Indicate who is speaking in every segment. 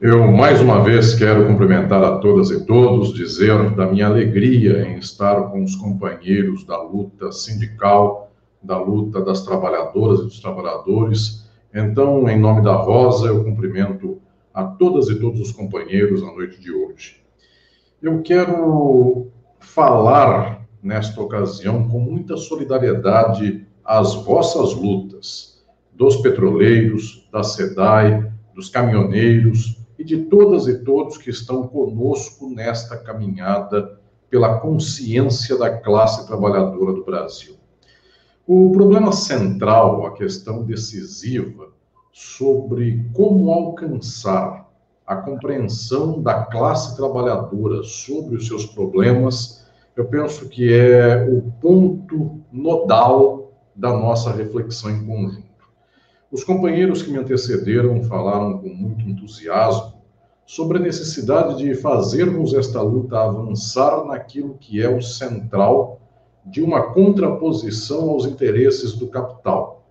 Speaker 1: Eu, mais uma vez, quero cumprimentar a todas e todos, dizer da minha alegria em estar com os companheiros da luta sindical, da luta das trabalhadoras e dos trabalhadores. Então, em nome da Rosa, eu cumprimento a todas e todos os companheiros na noite de hoje. Eu quero falar, nesta ocasião, com muita solidariedade às vossas lutas, dos petroleiros, da SEDAI, dos caminhoneiros e de todas e todos que estão conosco nesta caminhada pela consciência da classe trabalhadora do Brasil. O problema central, a questão decisiva sobre como alcançar a compreensão da classe trabalhadora sobre os seus problemas, eu penso que é o ponto nodal da nossa reflexão em conjunto. Os companheiros que me antecederam falaram com muito entusiasmo sobre a necessidade de fazermos esta luta avançar naquilo que é o central de uma contraposição aos interesses do capital.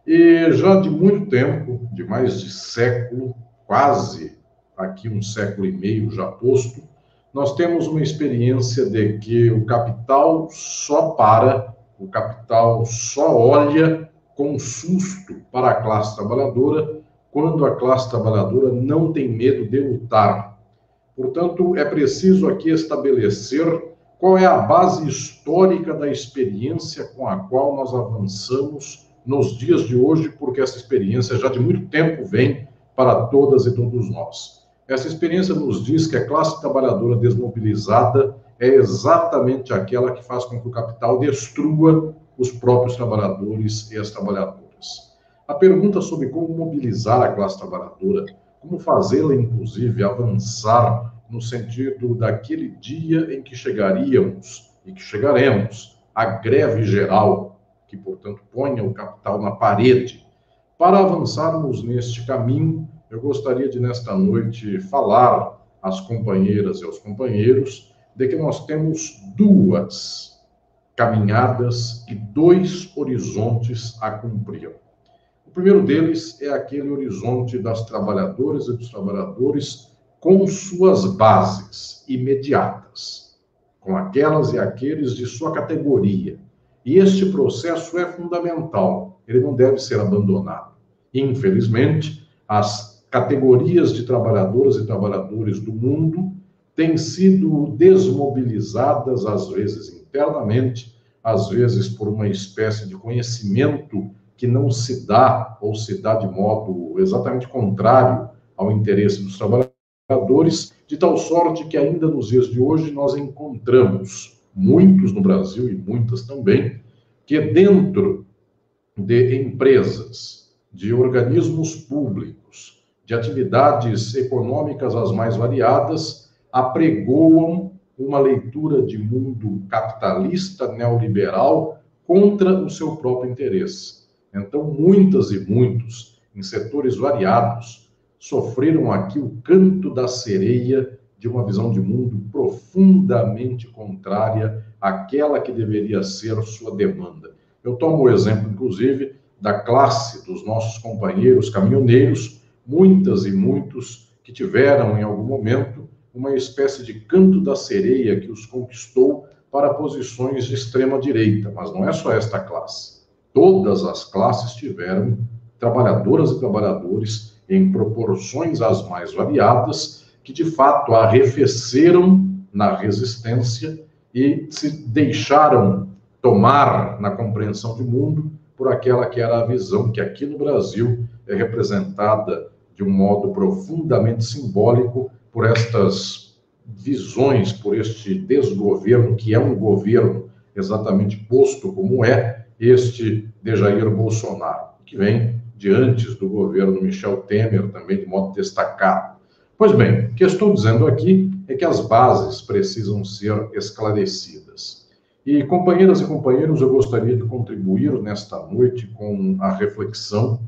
Speaker 1: E já de muito tempo, de mais de século, quase aqui um século e meio já posto, nós temos uma experiência de que o capital só olha com susto para a classe trabalhadora, quando a classe trabalhadora não tem medo de lutar. Portanto, é preciso aqui estabelecer qual é a base histórica da experiência com a qual nós avançamos nos dias de hoje, porque essa experiência já de muito tempo vem para todas e todos nós. Essa experiência nos diz que a classe trabalhadora desmobilizada é exatamente aquela que faz com que o capital destrua os próprios trabalhadores e as trabalhadoras. A pergunta sobre como mobilizar a classe trabalhadora, como fazê-la, inclusive, avançar no sentido daquele dia em que chegaríamos e que chegaremos à greve geral, que, portanto, ponha o capital na parede. Para avançarmos neste caminho, eu gostaria de, nesta noite, falar às companheiras e aos companheiros de que nós temos duas caminhadas e dois horizontes a cumprir. O primeiro deles é aquele horizonte das trabalhadoras e dos trabalhadores com suas bases imediatas, com aquelas e aqueles de sua categoria. E este processo é fundamental, ele não deve ser abandonado. Infelizmente, as categorias de trabalhadoras e trabalhadores do mundo têm sido desmobilizadas, às vezes internamente, às vezes por uma espécie de conhecimento que não se dá, ou se dá de modo exatamente contrário ao interesse dos trabalhadores, de tal sorte que ainda nos dias de hoje nós encontramos muitos no Brasil e muitas também, que dentro de empresas, de organismos públicos, de atividades econômicas as mais variadas, apregoam uma leitura de mundo capitalista, neoliberal, contra o seu próprio interesse. Então, muitas e muitos, em setores variados, sofreram aqui o canto da sereia de uma visão de mundo profundamente contrária àquela que deveria ser sua demanda. Eu tomo o exemplo, inclusive, da classe dos nossos companheiros caminhoneiros, muitas e muitos que tiveram, em algum momento, uma espécie de canto da sereia que os conquistou para posições de extrema-direita. Mas não é só esta classe. Todas as classes tiveram trabalhadoras e trabalhadores em proporções as mais variadas que, de fato, arrefeceram na resistência e se deixaram tomar na compreensão de mundo por aquela que era a visão que aqui no Brasil é representada de um modo profundamente simbólico por estas visões, por este desgoverno, que é um governo exatamente posto como é este de Jair Bolsonaro, que vem de antes do governo Michel Temer, também de modo destacado. Pois bem, o que eu estou dizendo aqui é que as bases precisam ser esclarecidas. E, companheiras e companheiros, eu gostaria de contribuir nesta noite com a reflexão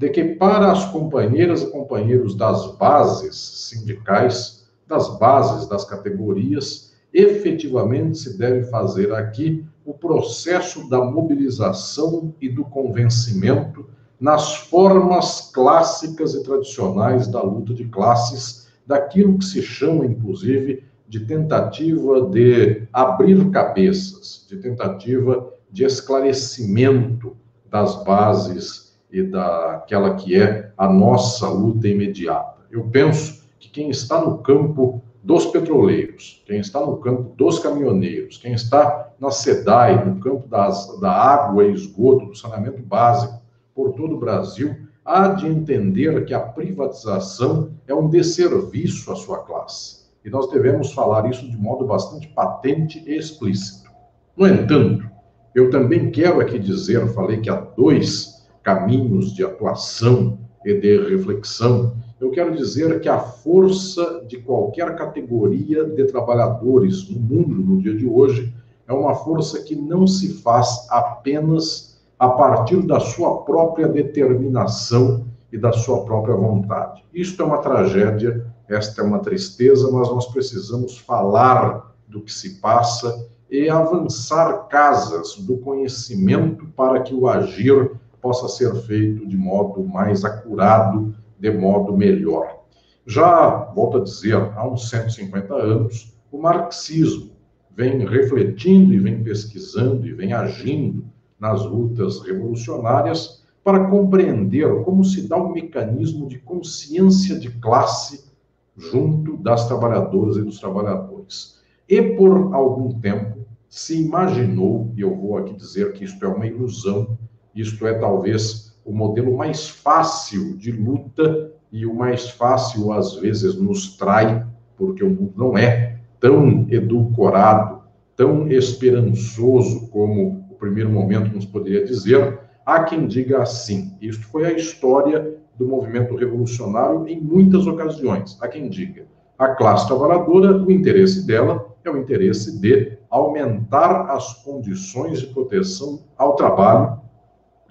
Speaker 1: de que para as companheiras e companheiros das bases sindicais, das bases das categorias, efetivamente se deve fazer aqui o processo da mobilização e do convencimento nas formas clássicas e tradicionais da luta de classes daquilo que se chama, inclusive, de tentativa de abrir cabeças, de tentativa de esclarecimento das bases e daquela que é a nossa luta imediata. Eu penso que quem está no campo dos petroleiros, quem está no campo dos caminhoneiros, quem está na SEDAI, no campo da água e esgoto, do saneamento básico, por todo o Brasil, há de entender que a privatização é um desserviço à sua classe. E nós devemos falar isso de modo bastante patente e explícito. No entanto, eu também quero aqui dizer, falei que há dois caminhos de atuação e de reflexão. Eu quero dizer que a força de qualquer categoria de trabalhadores no mundo, no dia de hoje, é uma força que não se faz apenas a partir da sua própria determinação e da sua própria vontade. Isto é uma tragédia, esta é uma tristeza, mas nós precisamos falar do que se passa e avançar casas do conhecimento para que o agir possa ser feito de modo mais acurado, de modo melhor. Já, volto a dizer, há uns 150 anos, o marxismo vem refletindo e vem pesquisando e vem agindo nas lutas revolucionárias para compreender como se dá um mecanismo de consciência de classe junto das trabalhadoras e dos trabalhadores. E por algum tempo se imaginou, e eu vou aqui dizer que isto é uma ilusão, isto é talvez o modelo mais fácil de luta e o mais fácil às vezes nos trai, porque o mundo não é tão edulcorado, tão esperançoso como o primeiro momento nos poderia dizer. Há quem diga assim, isto foi a história do movimento revolucionário em muitas ocasiões. Há quem diga, a classe trabalhadora, o interesse dela é o interesse de aumentar as condições de proteção ao trabalho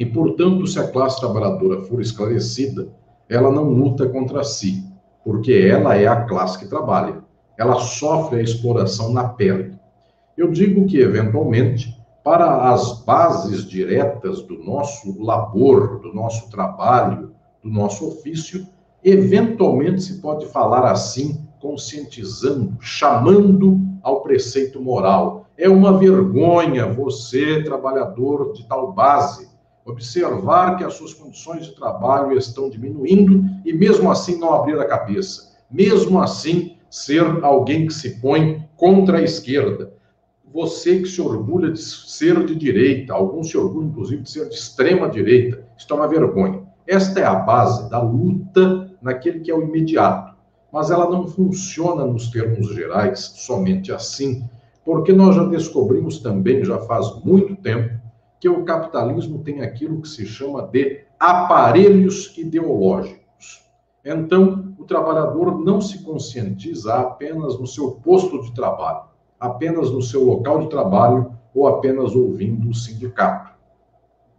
Speaker 1: e, portanto, se a classe trabalhadora for esclarecida, ela não luta contra si, porque ela é a classe que trabalha. Ela sofre a exploração na pele. Eu digo que, eventualmente, para as bases diretas do nosso labor, do nosso trabalho, do nosso ofício, eventualmente se pode falar assim, conscientizando, chamando ao preceito moral. É uma vergonha você, trabalhador de tal base, observar que as suas condições de trabalho estão diminuindo e mesmo assim não abrir a cabeça. Mesmo assim, ser alguém que se põe contra a esquerda. Você que se orgulha de ser de direita, alguns se orgulham, inclusive, de ser de extrema direita. Isso é uma vergonha. Esta é a base da luta naquele que é o imediato. Mas ela não funciona nos termos gerais, somente assim, porque nós já descobrimos também, já faz muito tempo, que o capitalismo tem aquilo que se chama de aparelhos ideológicos. Então, o trabalhador não se conscientiza apenas no seu posto de trabalho, apenas no seu local de trabalho ou apenas ouvindo o sindicato.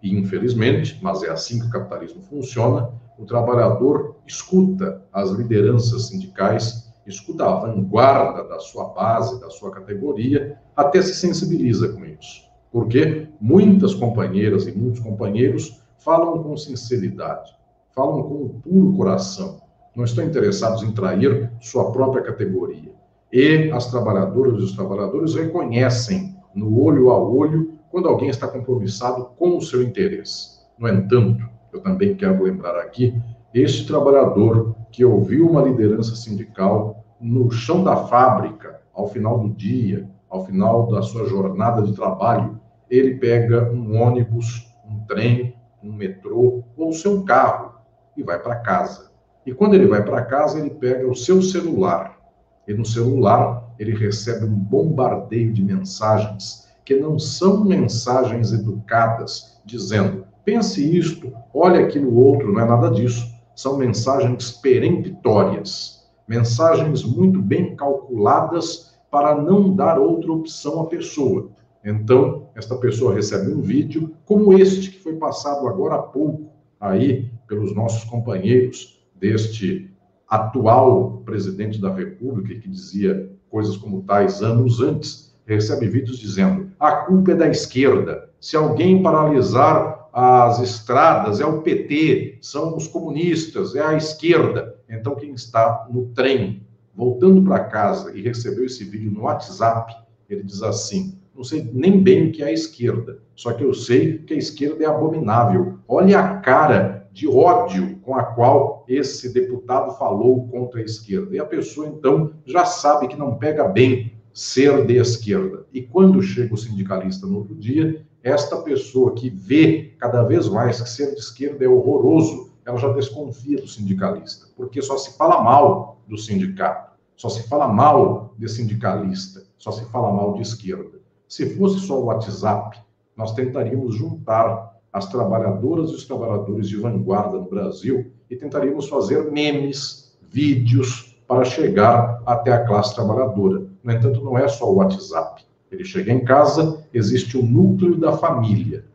Speaker 1: E, infelizmente, mas é assim que o capitalismo funciona, o trabalhador escuta as lideranças sindicais, escuta a vanguarda da sua base, da sua categoria, até se sensibiliza com isso. Porque muitas companheiras e muitos companheiros falam com sinceridade, falam com o puro coração, não estão interessados em trair sua própria categoria. E as trabalhadoras e os trabalhadores reconhecem no olho a olho quando alguém está compromissado com o seu interesse. No entanto, eu também quero lembrar aqui, este trabalhador que ouviu uma liderança sindical no chão da fábrica, ao final do dia, ao final da sua jornada de trabalho, ele pega um ônibus, um trem, um metrô ou o seu carro e vai para casa. E quando ele vai para casa, ele pega o seu celular. E no celular, ele recebe um bombardeio de mensagens que não são mensagens educadas, dizendo, pense isto, olhe aquilo outro, não é nada disso. São mensagens peremptórias, mensagens muito bem calculadas para não dar outra opção à pessoa. Então, esta pessoa recebe um vídeo como este que foi passado agora há pouco, aí, pelos nossos companheiros deste atual presidente da República, que dizia coisas como tais anos antes, recebe vídeos dizendo, a culpa é da esquerda. Se alguém paralisar as estradas, é o PT, são os comunistas, é a esquerda. Então, quem está no trem, voltando para casa e recebeu esse vídeo no WhatsApp, ele diz assim: não sei nem bem o que é a esquerda, só que eu sei que a esquerda é abominável. Olha a cara de ódio com a qual esse deputado falou contra a esquerda. E a pessoa, então, já sabe que não pega bem ser de esquerda. E quando chega o sindicalista no outro dia, esta pessoa que vê cada vez mais que ser de esquerda é horroroso, ela já desconfia do sindicalista, porque só se fala mal do sindicato, só se fala mal de sindicalista, só se fala mal de esquerda. Se fosse só o WhatsApp, nós tentaríamos juntar as trabalhadoras e os trabalhadores de vanguarda no Brasil e tentaríamos fazer memes, vídeos para chegar até a classe trabalhadora. No entanto, não é só o WhatsApp. Ele chega em casa, existe o núcleo da família,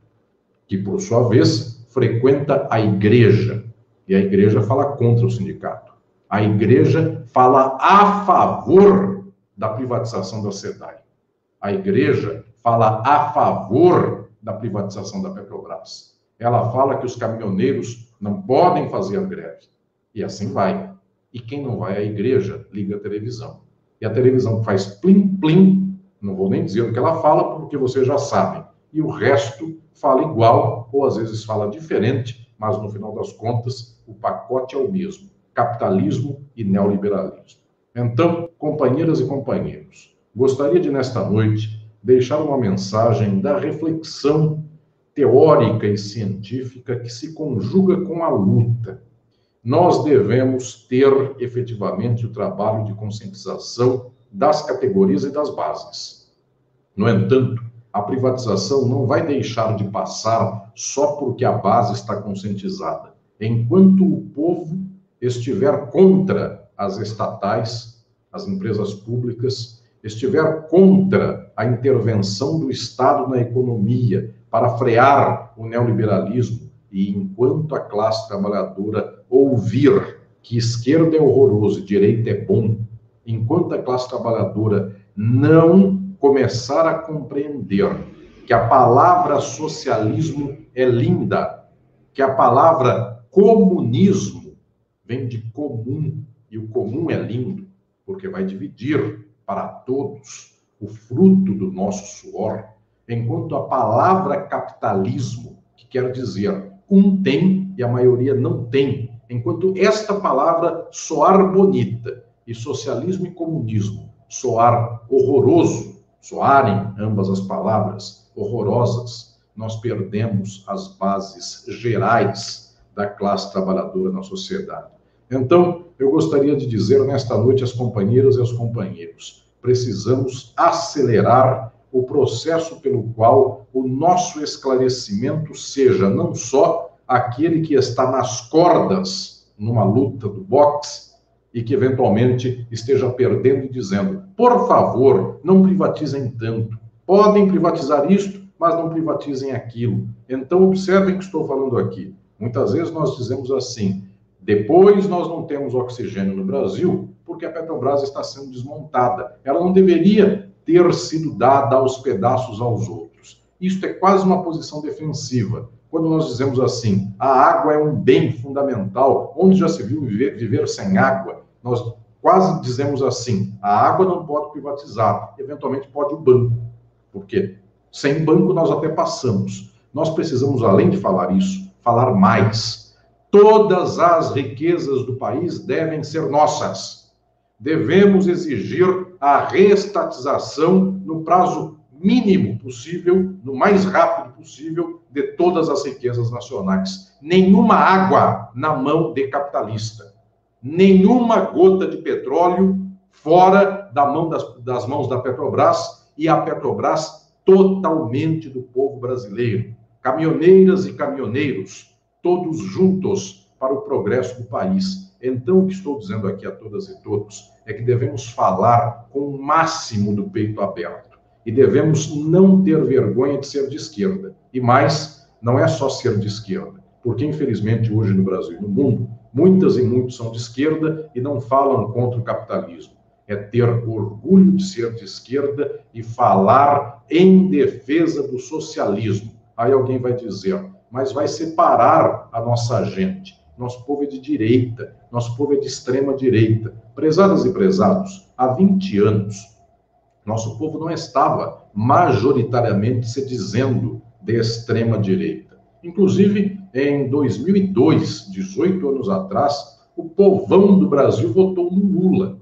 Speaker 1: que, por sua vez, frequenta a igreja. E a igreja fala contra o sindicato. A igreja fala a favor da privatização da SEDAI. A igreja fala a favor da privatização da Petrobras. Ela fala que os caminhoneiros não podem fazer a greve. E assim vai. E quem não vai à igreja, liga a televisão. E a televisão faz plim-plim, não vou nem dizer o que ela fala, porque vocês já sabem. E o resto fala igual, ou às vezes fala diferente, mas no final das contas, o pacote é o mesmo: capitalismo e neoliberalismo. Então, companheiras e companheiros, gostaria de, nesta noite, deixar uma mensagem da reflexão teórica e científica que se conjuga com a luta. Nós devemos ter, efetivamente, o trabalho de conscientização das categorias e das bases. No entanto, a privatização não vai deixar de passar só porque a base está conscientizada. Enquanto o povo estiver contra as estatais, as empresas públicas, estiver contra a intervenção do Estado na economia para frear o neoliberalismo, e enquanto a classe trabalhadora ouvir que esquerda é horroroso e direita é bom, enquanto a classe trabalhadora não começar a compreender que a palavra socialismo é linda, que a palavra comunismo vem de comum, e o comum é lindo, porque vai dividir para todos o fruto do nosso suor, enquanto a palavra capitalismo, que quer dizer um tem e a maioria não tem, enquanto esta palavra soar bonita e socialismo e comunismo soar horroroso, soarem ambas as palavras horrorosas, nós perdemos as bases gerais da classe trabalhadora na sociedade. Então, eu gostaria de dizer nesta noite às companheiras e aos companheiros: precisamos acelerar o processo pelo qual o nosso esclarecimento seja não só aquele que está nas cordas numa luta do boxe e que eventualmente esteja perdendo e dizendo: por favor, não privatizem tanto. Podem privatizar isto, mas não privatizem aquilo. Então, observem o que estou falando aqui. Muitas vezes nós dizemos assim: depois nós não temos oxigênio no Brasil porque a Petrobras está sendo desmontada. Ela não deveria ter sido dada aos pedaços aos outros. Isto é quase uma posição defensiva. Quando nós dizemos assim: a água é um bem fundamental, onde já se viu viver sem água? Nós quase dizemos assim: a água não pode privatizar, eventualmente pode o banco. Por quê? Sem banco nós até passamos. Nós precisamos, além de falar isso, falar mais. Todas as riquezas do país devem ser nossas. Devemos exigir a reestatização no prazo mínimo possível, no mais rápido possível, de todas as riquezas nacionais. Nenhuma água na mão de capitalista. Nenhuma gota de petróleo fora das mãos da Petrobras, e a Petrobras totalmente do povo brasileiro. Caminhoneiras e caminhoneiros, todos juntos para o progresso do país. Então, o que estou dizendo aqui a todas e todos é que devemos falar com o máximo do peito aberto. E devemos não ter vergonha de ser de esquerda. E mais, não é só ser de esquerda. Porque, infelizmente, hoje no Brasil e no mundo, muitas e muitos são de esquerda e não falam contra o capitalismo. É ter orgulho de ser de esquerda e falar em defesa do socialismo. Aí alguém vai dizer: mas vai separar a nossa gente. Nosso povo é de direita, nosso povo é de extrema direita. Prezadas e prezados, há 20 anos, nosso povo não estava majoritariamente se dizendo de extrema direita. Inclusive, em 2002, 18 anos atrás, o povão do Brasil votou no Lula.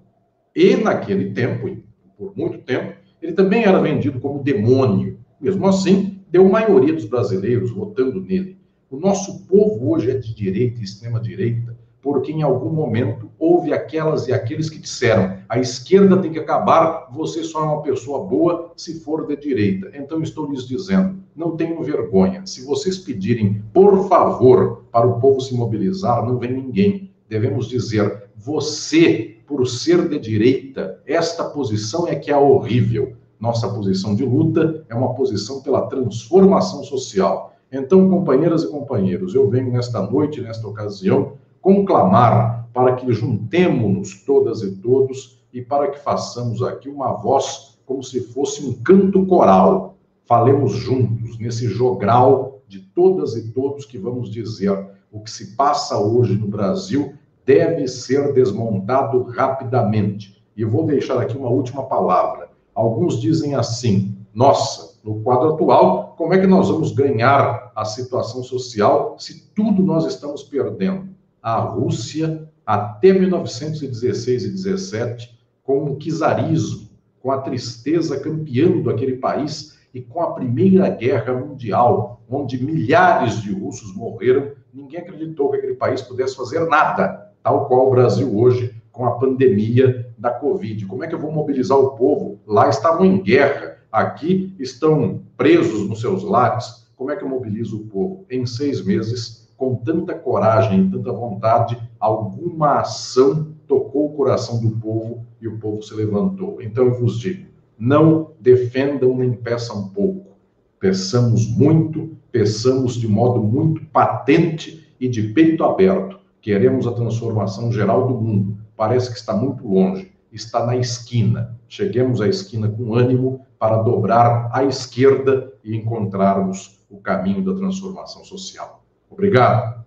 Speaker 1: E naquele tempo, por muito tempo, ele também era vendido como demônio. Mesmo assim, deu maioria dos brasileiros votando nele. O nosso povo hoje é de direita e extrema-direita, porque em algum momento houve aquelas e aqueles que disseram: a esquerda tem que acabar, você só é uma pessoa boa se for de direita. Então estou lhes dizendo, não tenham vergonha. Se vocês pedirem, por favor, para o povo se mobilizar, não vem ninguém. Devemos dizer, você, por ser de direita, esta posição é que é horrível. Nossa posição de luta é uma posição pela transformação social. Então, companheiras e companheiros, eu venho nesta noite, nesta ocasião, conclamar para que juntemo-nos todas e todos e para que façamos aqui uma voz como se fosse um canto coral. Falemos juntos nesse jogral de todas e todos que vamos dizer: o que se passa hoje no Brasil deve ser desmontado rapidamente. E vou deixar aqui uma última palavra. Alguns dizem assim: nossa, no quadro atual, como é que nós vamos ganhar a situação social se tudo nós estamos perdendo? A Rússia, até 1916 e 17, com o czarismo, com a tristeza campeando aquele país e com a Primeira Guerra Mundial, onde milhares de russos morreram, ninguém acreditou que aquele país pudesse fazer nada, tal qual o Brasil hoje, com a pandemia da Covid. Como é que eu vou mobilizar o povo? Lá estavam em guerra, aqui estão presos nos seus lares. Como é que eu mobilizo o povo? Em 6 meses, com tanta coragem e tanta vontade, alguma ação tocou o coração do povo e o povo se levantou. Então eu vos digo, não defendam nem peçam pouco. Peçamos muito, peçamos de modo muito patente e de peito aberto. Queremos a transformação geral do mundo. Parece que está muito longe, está na esquina. Cheguemos à esquina com ânimo para dobrar à esquerda e encontrarmos o caminho da transformação social. Obrigado.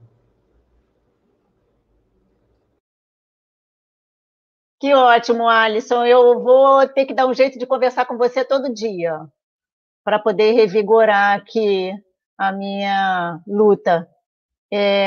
Speaker 2: Que ótimo, Alisson. Eu vou ter que dar um jeito de conversar com você todo dia, para poder revigorar aqui a minha luta.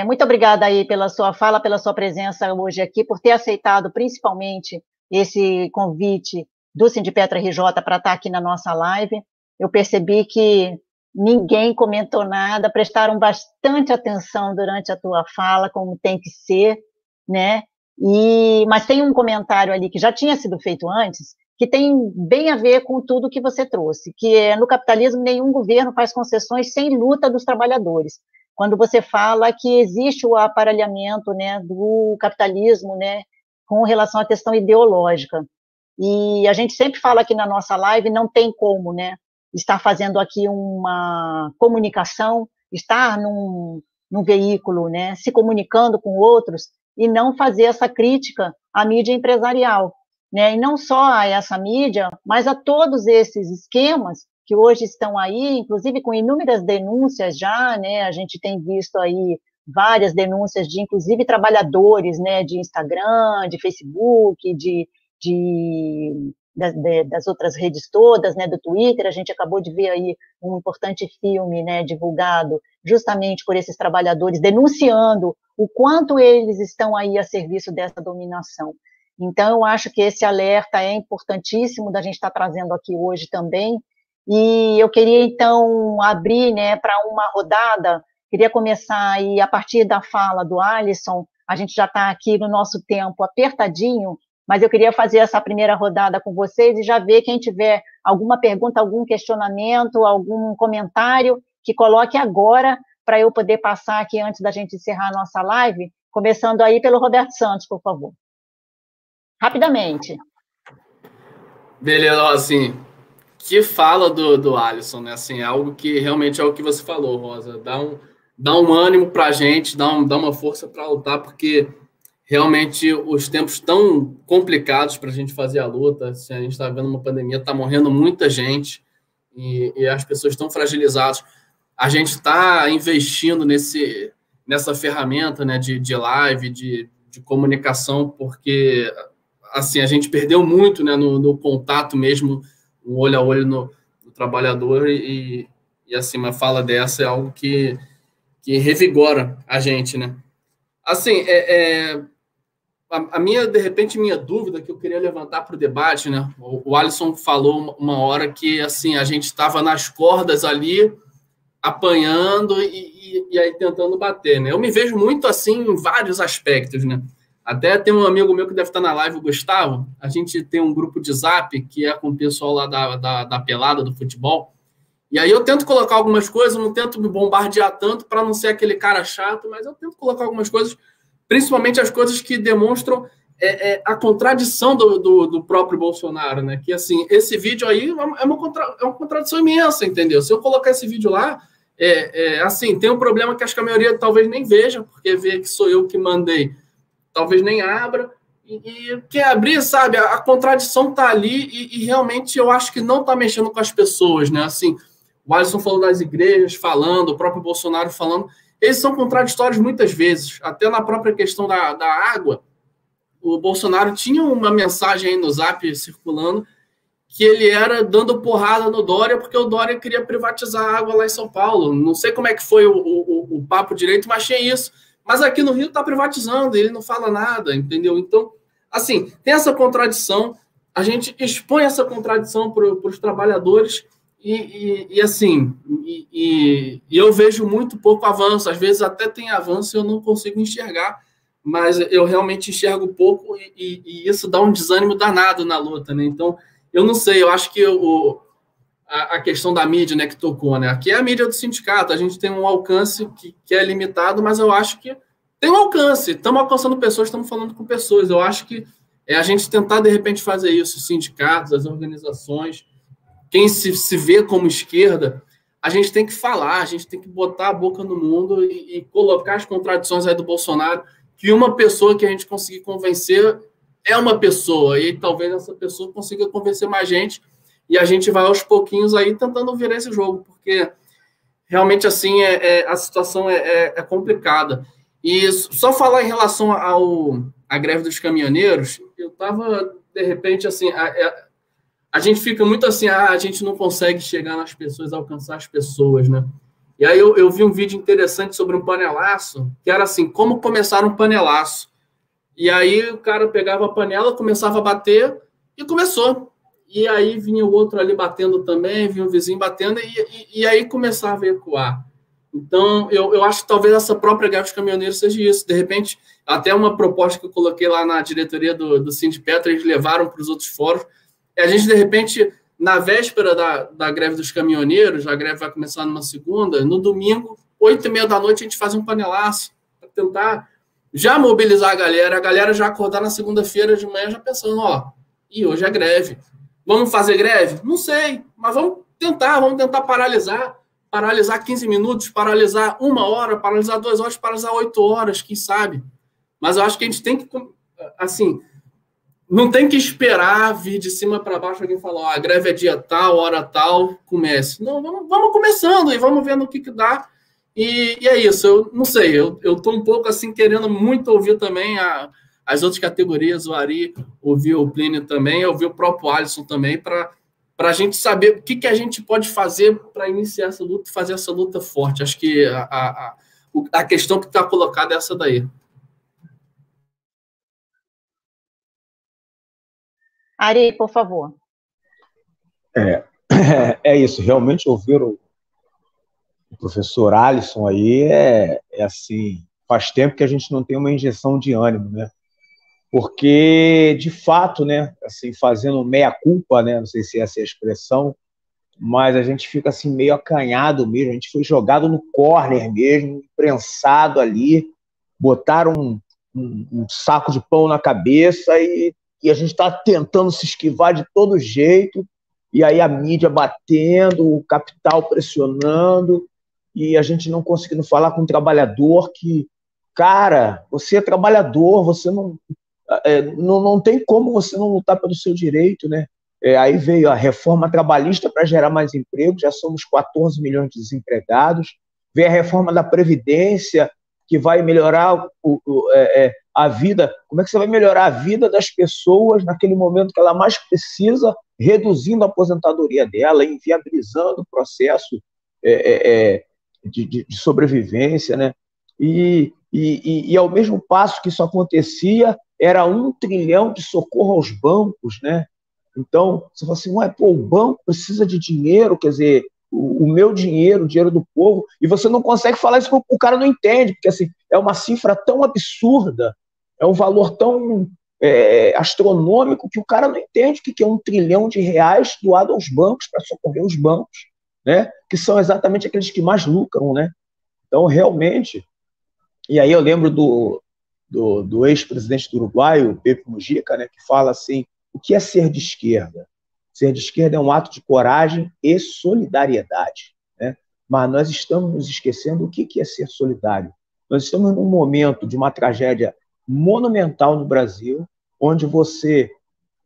Speaker 2: Muito obrigada aí pela sua fala, pela sua presença hoje aqui, por ter aceitado principalmente esse convite do Sindipetra RJ para estar aqui na nossa live. Eu percebi que ninguém comentou nada, prestaram bastante atenção durante a tua fala, como tem que ser, né? Mas tem um comentário ali que já tinha sido feito antes, que tem bem a ver com tudo que você trouxe, que é: no capitalismo nenhum governo faz concessões sem luta dos trabalhadores. Quando você fala que existe o aparelhamento, né, do capitalismo, né, com relação à questão ideológica. E a gente sempre fala aqui na nossa live, não tem como, né, estar fazendo aqui uma comunicação, estar num veículo, né, se comunicando com outros e não fazer essa crítica à mídia empresarial, né, e não só a essa mídia, mas a todos esses esquemas que hoje estão aí, inclusive com inúmeras denúncias já, né, a gente tem visto aí várias denúncias de, inclusive, trabalhadores, né, de Instagram, de Facebook, das outras redes todas, né, do Twitter. A gente acabou de ver aí um importante filme, né, divulgado justamente por esses trabalhadores, denunciando o quanto eles estão aí a serviço dessa dominação. Então, eu acho que esse alerta é importantíssimo da gente estar trazendo aqui hoje também. E eu queria, então, abrir, né, para uma rodada. Queria começar aí a partir da fala do Alisson. A gente já está aqui no nosso tempo apertadinho, mas eu queria fazer essa primeira rodada com vocês e já ver quem tiver alguma pergunta, algum questionamento, algum comentário, que coloque agora para eu poder passar aqui antes da gente encerrar a nossa live, começando aí pelo Roberto Santos, por favor. Rapidamente.
Speaker 3: Beleza, assim, que fala do Alisson, né? Assim, algo que realmente é o que você falou, Rosa. Dá um ânimo para a gente, dá uma força para lutar, porque realmente os tempos tão complicados para a gente fazer a luta. Assim, a gente está vendo uma pandemia, está morrendo muita gente e as pessoas estão fragilizadas. a gente está investindo nessa ferramenta, né, de live, de comunicação, porque assim, a gente perdeu muito, né, no contato mesmo, o olho a olho no trabalhador, e assim, uma fala dessa é algo que revigora a gente, né? Assim, de repente, minha dúvida que eu queria levantar para o debate, né? O Alisson falou uma hora que, assim, a gente estava nas cordas ali, apanhando e aí tentando bater, né? Eu me vejo muito assim em vários aspectos, né? Até tem um amigo meu que deve estar na live, o Gustavo. A gente tem um grupo de Zap que é com o pessoal lá da pelada, do futebol. E aí eu tento colocar algumas coisas, não tento me bombardear tanto para não ser aquele cara chato, mas eu tento colocar algumas coisas, principalmente as coisas que demonstram a contradição do próprio Bolsonaro, né? Que, assim, esse vídeo aí é uma contradição imensa, entendeu? Se eu colocar esse vídeo lá, assim, tem um problema que acho que a maioria talvez nem veja, porque vê que sou eu que mandei, talvez nem abra, e quem abrir, sabe, a contradição tá ali e realmente eu acho que não tá mexendo com as pessoas, né? Assim, o Alisson falou das igrejas falando, o próprio Bolsonaro falando, eles são contraditórios muitas vezes, até na própria questão da água. O Bolsonaro tinha uma mensagem aí no Zap circulando que ele era dando porrada no Dória porque o Dória queria privatizar a água lá em São Paulo. Não sei como é que foi o papo direito, mas tinha isso. Mas aqui no Rio está privatizando, ele não fala nada, entendeu? Então, assim, tem essa contradição, a gente expõe essa contradição para os trabalhadores e eu vejo muito pouco avanço. Às vezes até tem avanço e eu não consigo enxergar, mas eu realmente enxergo pouco e isso dá um desânimo danado na luta, né? Então, eu não sei, eu acho que a questão da mídia, né, que tocou, né? Aqui é a mídia do sindicato, a gente tem um alcance que é limitado, mas eu acho que tem um alcance, estamos alcançando pessoas, estamos falando com pessoas. Eu acho que é a gente tentar, de repente, fazer isso, os sindicatos, as organizações, quem se vê como esquerda, a gente tem que falar, a gente tem que botar a boca no mundo e colocar as contradições aí do Bolsonaro, que uma pessoa que a gente conseguir convencer é uma pessoa, e talvez essa pessoa consiga convencer mais gente, e a gente vai aos pouquinhos aí tentando virar esse jogo, porque realmente assim a situação é complicada. E só falar em relação à greve dos caminhoneiros, eu estava, de repente, assim, a gente fica muito assim, a gente não consegue chegar nas pessoas, alcançar as pessoas, né? E aí eu vi um vídeo interessante sobre um panelaço, que era assim, como começar um panelaço. E aí o cara pegava a panela, começava a bater e começou. E aí vinha o outro ali batendo também, vinha o vizinho batendo, e aí começava a ecoar. Então, eu acho que talvez essa própria greve dos caminhoneiros seja isso. De repente, até uma proposta que eu coloquei lá na diretoria do Sindipetro, eles levaram para os outros fóruns. A gente, de repente, na véspera da greve dos caminhoneiros, a greve vai começar numa segunda, no domingo, 8h30 da noite, a gente faz um panelaço para tentar já mobilizar a galera já acordar na segunda-feira de manhã já pensando, e hoje é greve. Vamos fazer greve? Não sei, mas vamos tentar paralisar 15 minutos, paralisar 1 hora, paralisar 2 horas, paralisar 8 horas, quem sabe? Mas eu acho que a gente tem que, assim, não tem que esperar vir de cima para baixo alguém falar, a greve é dia tal, hora tal, comece. Não, vamos começando e vamos vendo o que dá. E é isso, eu não sei, eu estou um pouco assim querendo muito ouvir também as outras categorias, o Ari, ouvir o Plínio também, ouvir o próprio Alisson também, para a gente saber o que a gente pode fazer para iniciar essa luta e fazer essa luta forte. Acho que a questão que está colocada é essa daí.
Speaker 2: Ari, por favor.
Speaker 4: É isso, realmente ouvir o professor Alisson aí assim, faz tempo que a gente não tem uma injeção de ânimo, né? Porque, de fato, né, assim, fazendo meia-culpa, né, não sei se essa é a expressão, mas a gente fica assim meio acanhado mesmo, a gente foi jogado no córner mesmo, prensado ali, botaram um saco de pão na cabeça e a gente está tentando se esquivar de todo jeito, e aí a mídia batendo, o capital pressionando, e a gente não conseguindo falar com um trabalhador que, cara, você é trabalhador, você não tem como você não lutar pelo seu direito, né? Aí veio a reforma trabalhista para gerar mais emprego, já somos 14 milhões de desempregados. Veio a reforma da Previdência, que vai melhorar a vida. Como é que você vai melhorar a vida das pessoas naquele momento que ela mais precisa, reduzindo a aposentadoria dela, inviabilizando o processo de sobrevivência, né? E ao mesmo passo que isso acontecia, era 1 trilhão de socorro aos bancos, né? Então, você fala assim, o banco precisa de dinheiro, quer dizer, o meu dinheiro, o dinheiro do povo, e você não consegue falar isso porque o cara não entende, porque assim, é uma cifra tão absurda, é um valor tão astronômico que o cara não entende o que é 1 trilhão de reais doado aos bancos para socorrer os bancos, né? Que são exatamente aqueles que mais lucram, né? Então, realmente, e aí eu lembro do ex-presidente do Uruguai, o Pepe Mujica, né, que fala assim, o que é ser de esquerda? Ser de esquerda é um ato de coragem e solidariedade, né? Mas nós estamos nos esquecendo o que é ser solidário. Nós estamos num momento de uma tragédia monumental no Brasil, onde você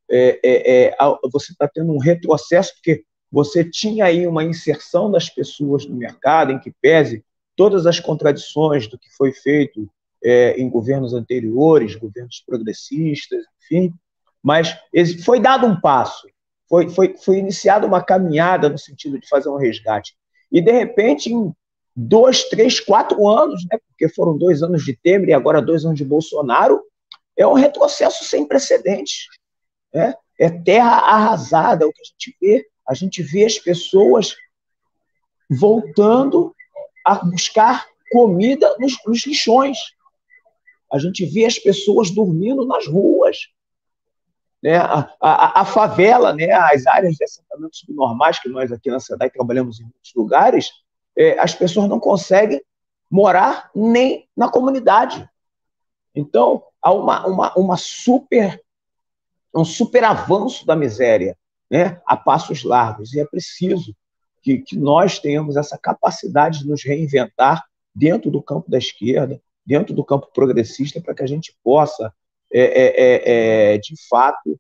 Speaker 4: está tendo um retrocesso, porque você tinha aí uma inserção das pessoas no mercado, em que pese todas as contradições do que foi feito em governos anteriores, governos progressistas, enfim, mas foi dado um passo, foi iniciada uma caminhada no sentido de fazer um resgate. E, de repente, em 2, 3, 4 anos, né, porque foram 2 anos de Temer e agora 2 anos de Bolsonaro, é um retrocesso sem precedentes. Né? É terra arrasada o que a gente vê. A gente vê as pessoas voltando a buscar comida nos lixões. A gente vê as pessoas dormindo nas ruas. Né? A favela, né? As áreas de assentamento subnormais, que nós aqui na SEDAI trabalhamos em muitos lugares, as pessoas não conseguem morar nem na comunidade. Então, há um super avanço da miséria, né? A passos largos. E é preciso que nós tenhamos essa capacidade de nos reinventar dentro do campo da esquerda, dentro do campo progressista, para que a gente possa, de fato,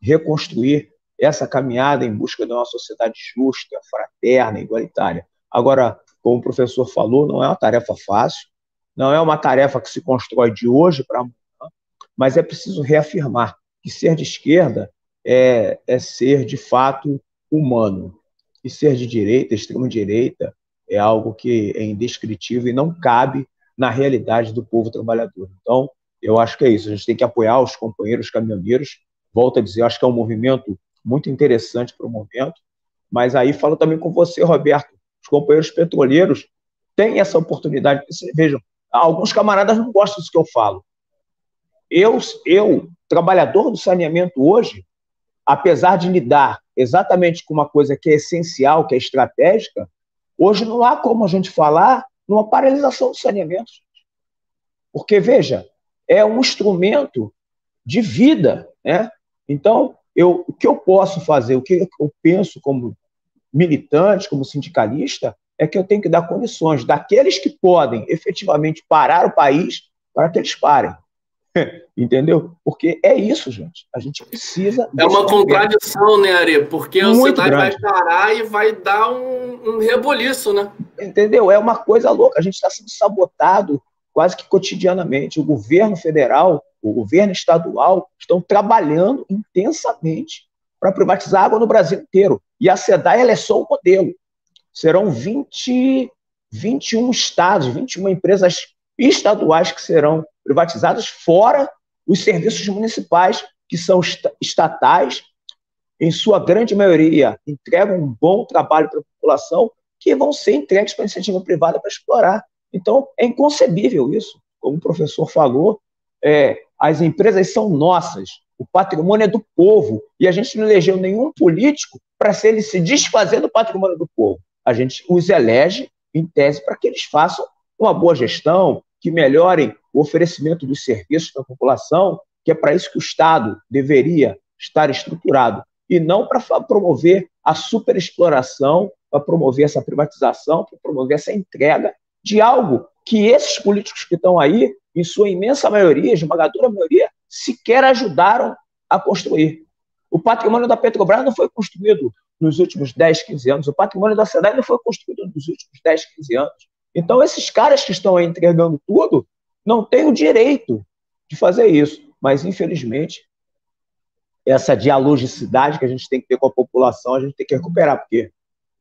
Speaker 4: reconstruir essa caminhada em busca de uma sociedade justa, fraterna, igualitária. Agora, como o professor falou, não é uma tarefa fácil, não é uma tarefa que se constrói de hoje para amanhã, mas é preciso reafirmar que ser de esquerda é ser, de fato, humano. E ser de direita, extrema-direita, é algo que é indescritível e não cabe na realidade do povo trabalhador. Então, eu acho que é isso. A gente tem que apoiar os companheiros caminhoneiros. Volto a dizer, acho que é um movimento muito interessante para o momento. Mas aí falo também com você, Roberto. Os companheiros petroleiros têm essa oportunidade. Vejam, alguns camaradas não gostam disso que eu falo. Eu, trabalhador do saneamento hoje, apesar de lidar exatamente com uma coisa que é essencial, que é estratégica, hoje não há como a gente falar numa paralisação do saneamento. Porque, veja, é um instrumento de vida, né? Então, o que eu posso fazer, o que eu penso como militante, como sindicalista, é que eu tenho que dar condições daqueles que podem efetivamente parar o país para que eles parem. Entendeu? Porque é isso, gente. A gente precisa...
Speaker 3: É uma contradição, né, Ari? Porque a sociedade vai parar e vai dar um reboliço, né?
Speaker 4: Entendeu? É uma coisa louca. A gente está sendo sabotado quase que cotidianamente. O governo federal, o governo estadual estão trabalhando intensamente para privatizar a água no Brasil inteiro. E a SEDAI, ela é só um modelo. Serão 21 estados, 21 empresas estaduais que serão privatizadas, fora os serviços municipais, que são estatais, em sua grande maioria entregam um bom trabalho para a população, que vão ser entregues para a iniciativa privada para explorar. Então, é inconcebível isso. Como o professor falou, as empresas são nossas, o patrimônio é do povo, e a gente não elegeu nenhum político para ele se desfazer do patrimônio do povo. A gente os elege, em tese, para que eles façam uma boa gestão, que melhorem o oferecimento dos serviços para a população, que é para isso que o Estado deveria estar estruturado, e não para promover a superexploração, para promover essa privatização, para promover essa entrega de algo que esses políticos que estão aí, em sua imensa maioria, esmagadora maioria, sequer ajudaram a construir. O patrimônio da Petrobras não foi construído nos últimos 10, 15 anos. O patrimônio da SEDAI não foi construído nos últimos 10, 15 anos. Então, esses caras que estão aí entregando tudo não têm o direito de fazer isso. Mas, infelizmente, essa dialogicidade que a gente tem que ter com a população, a gente tem que recuperar, porque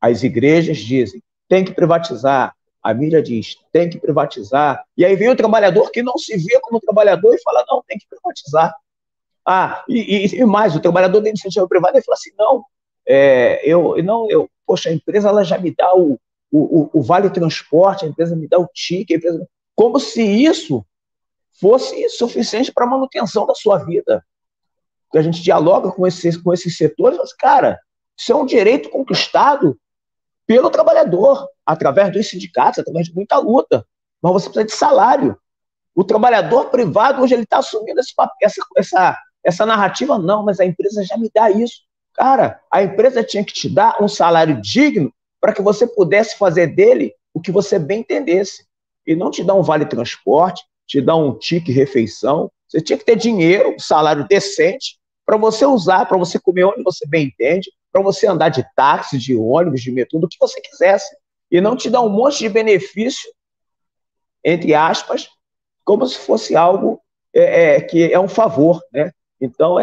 Speaker 4: as igrejas dizem, tem que privatizar, a mídia diz, tem que privatizar, e aí vem o trabalhador que não se vê como trabalhador e fala, não, tem que privatizar. E mais, o trabalhador da iniciativa privada ele fala assim, poxa, a empresa ela já me dá o vale transporte, a empresa me dá o ticket, como se isso fosse suficiente para a manutenção da sua vida. Porque a gente dialoga com esses setores, mas, cara, isso é um direito conquistado pelo trabalhador, através dos sindicatos, através de muita luta. Mas você precisa de salário. O trabalhador privado, hoje, ele está assumindo essa narrativa, não, mas a empresa já me dá isso. Cara, a empresa tinha que te dar um salário digno para que você pudesse fazer dele o que você bem entendesse. E não te dar um vale-transporte, te dar um ticket refeição. Você tinha que ter dinheiro, um salário decente, para você usar, para você comer onde você bem entende, para você andar de táxi, de ônibus, de metrô, do que você quisesse. E não te dar um monte de benefício, entre aspas, como se fosse algo que é um favor, né? Então,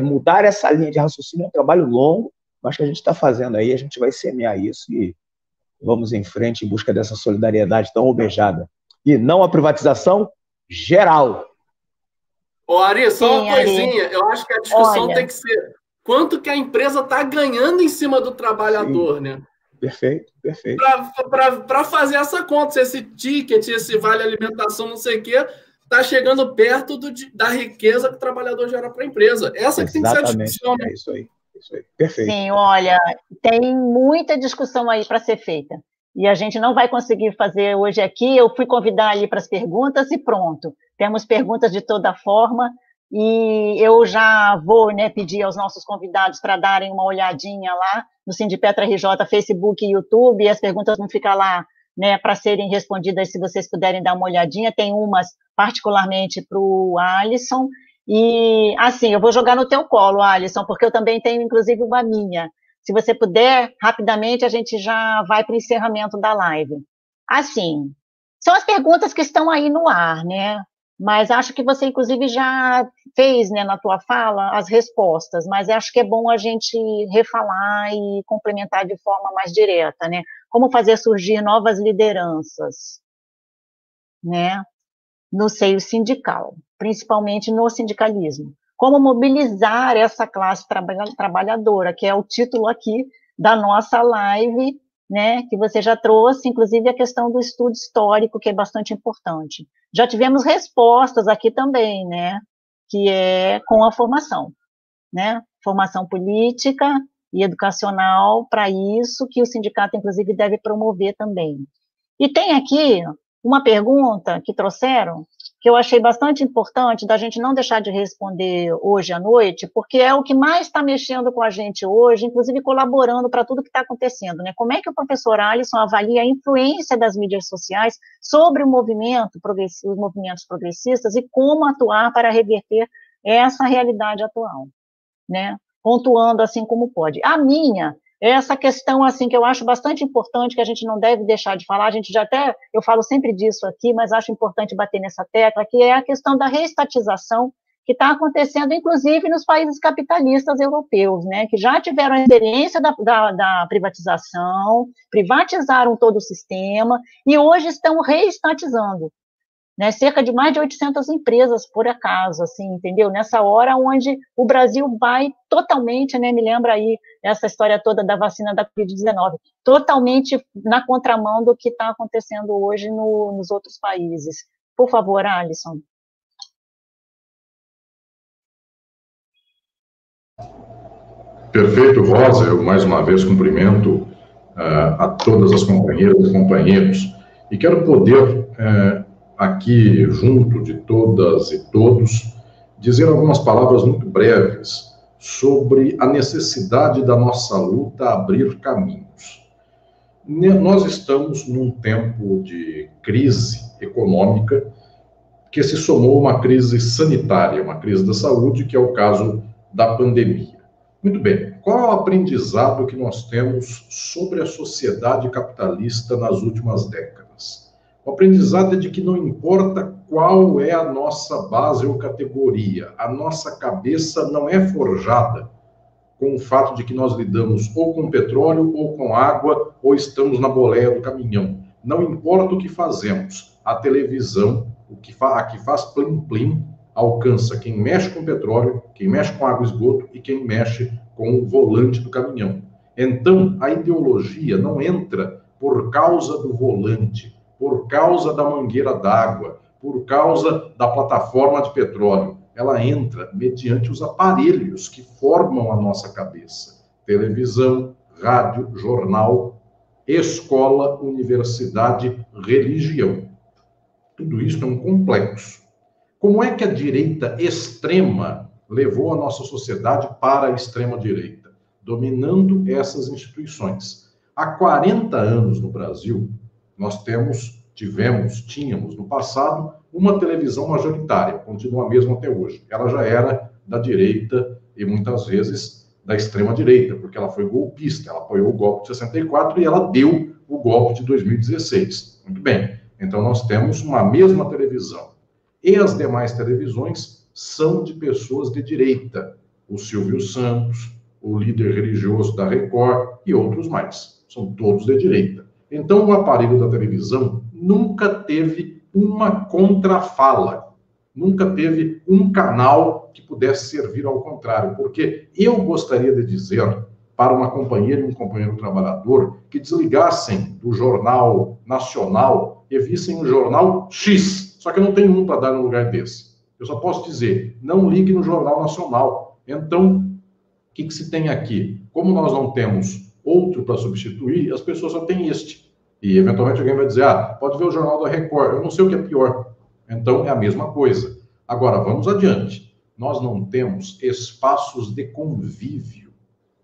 Speaker 4: mudar essa linha de raciocínio é um trabalho longo, mas que a gente está fazendo aí, a gente vai semear isso e vamos em frente em busca dessa solidariedade tão almejada. E não a privatização geral.
Speaker 3: Ô, Ari, só uma coisinha, eu acho que a discussão tem que ser quanto que a empresa está ganhando em cima do trabalhador, né?
Speaker 4: Perfeito, perfeito.
Speaker 3: Para fazer essa conta, se esse ticket, esse vale alimentação, não sei o quê, está chegando perto da riqueza que o trabalhador gera para a empresa. Essa que tem que ser a discussão, né?
Speaker 4: É isso aí, perfeito.
Speaker 2: Sim, olha, tem muita discussão aí para ser feita. E a gente não vai conseguir fazer hoje aqui. Eu fui convidar ali para as perguntas e pronto. Temos perguntas de toda forma. E eu já vou, né, pedir aos nossos convidados para darem uma olhadinha lá no Sindipetra RJ, Facebook e YouTube. E as perguntas vão ficar lá, né, para serem respondidas, se vocês puderem dar uma olhadinha. Tem umas particularmente para o Alisson. E, assim, eu vou jogar no teu colo, Alisson, porque eu também tenho, inclusive, uma minha. Se você puder, rapidamente, a gente já vai para o encerramento da live. Assim, são as perguntas que estão aí no ar, né? Mas acho que você, inclusive, já fez, né, na tua fala, as respostas, mas acho que é bom a gente refalar e complementar de forma mais direta, né? Como fazer surgir novas lideranças, né, no seio sindical, principalmente no sindicalismo. Como mobilizar essa classe trabalhadora, que é o título aqui da nossa live, né, que você já trouxe, inclusive a questão do estudo histórico, que é bastante importante. Já tivemos respostas aqui também, né, que é com a formação, né, formação política e educacional para isso, que o sindicato, inclusive, deve promover também. E tem aqui uma pergunta que trouxeram, que eu achei bastante importante da gente não deixar de responder hoje à noite, porque é o que mais está mexendo com a gente hoje, inclusive colaborando para tudo que está acontecendo, né? Como é que o professor Alisson avalia a influência das mídias sociais sobre o movimento, os movimentos progressistas e como atuar para reverter essa realidade atual, né? Pontuando assim como pode. A minha essa questão, assim, que eu acho bastante importante, que a gente não deve deixar de falar, a gente já até, eu falo sempre disso aqui, mas acho importante bater nessa tecla, que é a questão da reestatização que está acontecendo, inclusive, nos países capitalistas europeus, né, que já tiveram a experiência da privatização, privatizaram todo o sistema, e hoje estão reestatizando, né, cerca de mais de 800 empresas, por acaso, assim, entendeu? Nessa hora onde o Brasil vai totalmente, né, me lembra aí essa história toda da vacina da Covid-19, totalmente na contramão do que está acontecendo hoje nos outros países. Por favor, Alisson.
Speaker 1: Perfeito, Rosa. Eu, mais uma vez, cumprimento a todas as companheiras e companheiros e quero poder... aqui, junto de todas e todos, dizer algumas palavras muito breves sobre a necessidade da nossa luta abrir caminhos. Nós estamos num tempo de crise econômica que se somou a uma crise sanitária, uma crise da saúde, que é o caso da pandemia. Muito bem, qual é o aprendizado que nós temos sobre a sociedade capitalista nas últimas décadas? O aprendizado é de que não importa qual é a nossa base ou categoria, a nossa cabeça não é forjada com o fato de que nós lidamos ou com petróleo, ou com água, ou estamos na boleia do caminhão. Não importa o que fazemos, a televisão, a que faz plim-plim, alcança quem mexe com petróleo, quem mexe com água e esgoto e quem mexe com o volante do caminhão. Então, a ideologia não entra por causa do volante, por causa da mangueira d'água, por causa da plataforma de petróleo. Ela entra mediante os aparelhos que formam a nossa cabeça. Televisão, rádio, jornal, escola, universidade, religião. Tudo isso é um complexo. Como é que a direita extrema levou a nossa sociedade para a extrema-direita? Dominando essas instituições. Há 40 anos no Brasil, nós tínhamos no passado uma televisão majoritária, continua a mesma até hoje. Ela já era da direita e muitas vezes da extrema-direita, porque ela foi golpista, ela apoiou o golpe de 64 e ela deu o golpe de 2016. Muito bem, então nós temos uma mesma televisão. E as demais televisões são de pessoas de direita. O Silvio Santos, o líder religioso da Record e outros mais. São todos de direita. Então, o aparelho da televisão nunca teve uma contrafala. Nunca teve um canal que pudesse servir ao contrário. Porque eu gostaria de dizer para uma companheira e um companheiro trabalhador que desligassem do Jornal Nacional e vissem o Jornal X. Só que eu não tenho um para dar no lugar desse. Eu só posso dizer, não ligue no Jornal Nacional. Então, o que se tem aqui? Como nós não temos outro para substituir, as pessoas só têm este. E, eventualmente, alguém vai dizer, pode ver o Jornal da Record. Eu não sei o que é pior. Então, é a mesma coisa. Agora, vamos adiante. Nós não temos espaços de convívio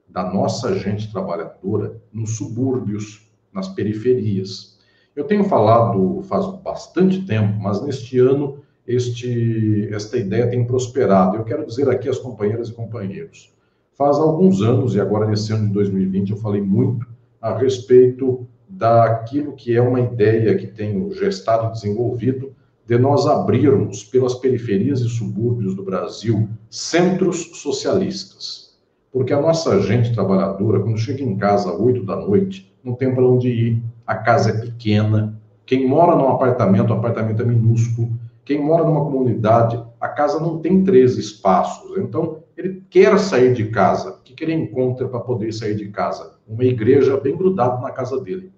Speaker 1: da nossa gente trabalhadora nos subúrbios, nas periferias. Eu tenho falado faz bastante tempo, mas neste ano esta ideia tem prosperado. Eu quero dizer aqui às companheiras e companheiros, faz alguns anos, e agora nesse ano de 2020, eu falei muito a respeito daquilo que é uma ideia que tenho gestado e desenvolvido, de nós abrirmos pelas periferias e subúrbios do Brasil centros socialistas. Porque a nossa gente trabalhadora, quando chega em casa às 8 da noite, não tem para onde ir, a casa é pequena, quem mora num apartamento, o apartamento é minúsculo, quem mora numa comunidade, a casa não tem 13 espaços, então ele quer sair de casa. O que ele encontra para poder sair de casa? Uma igreja bem grudada na casa dele.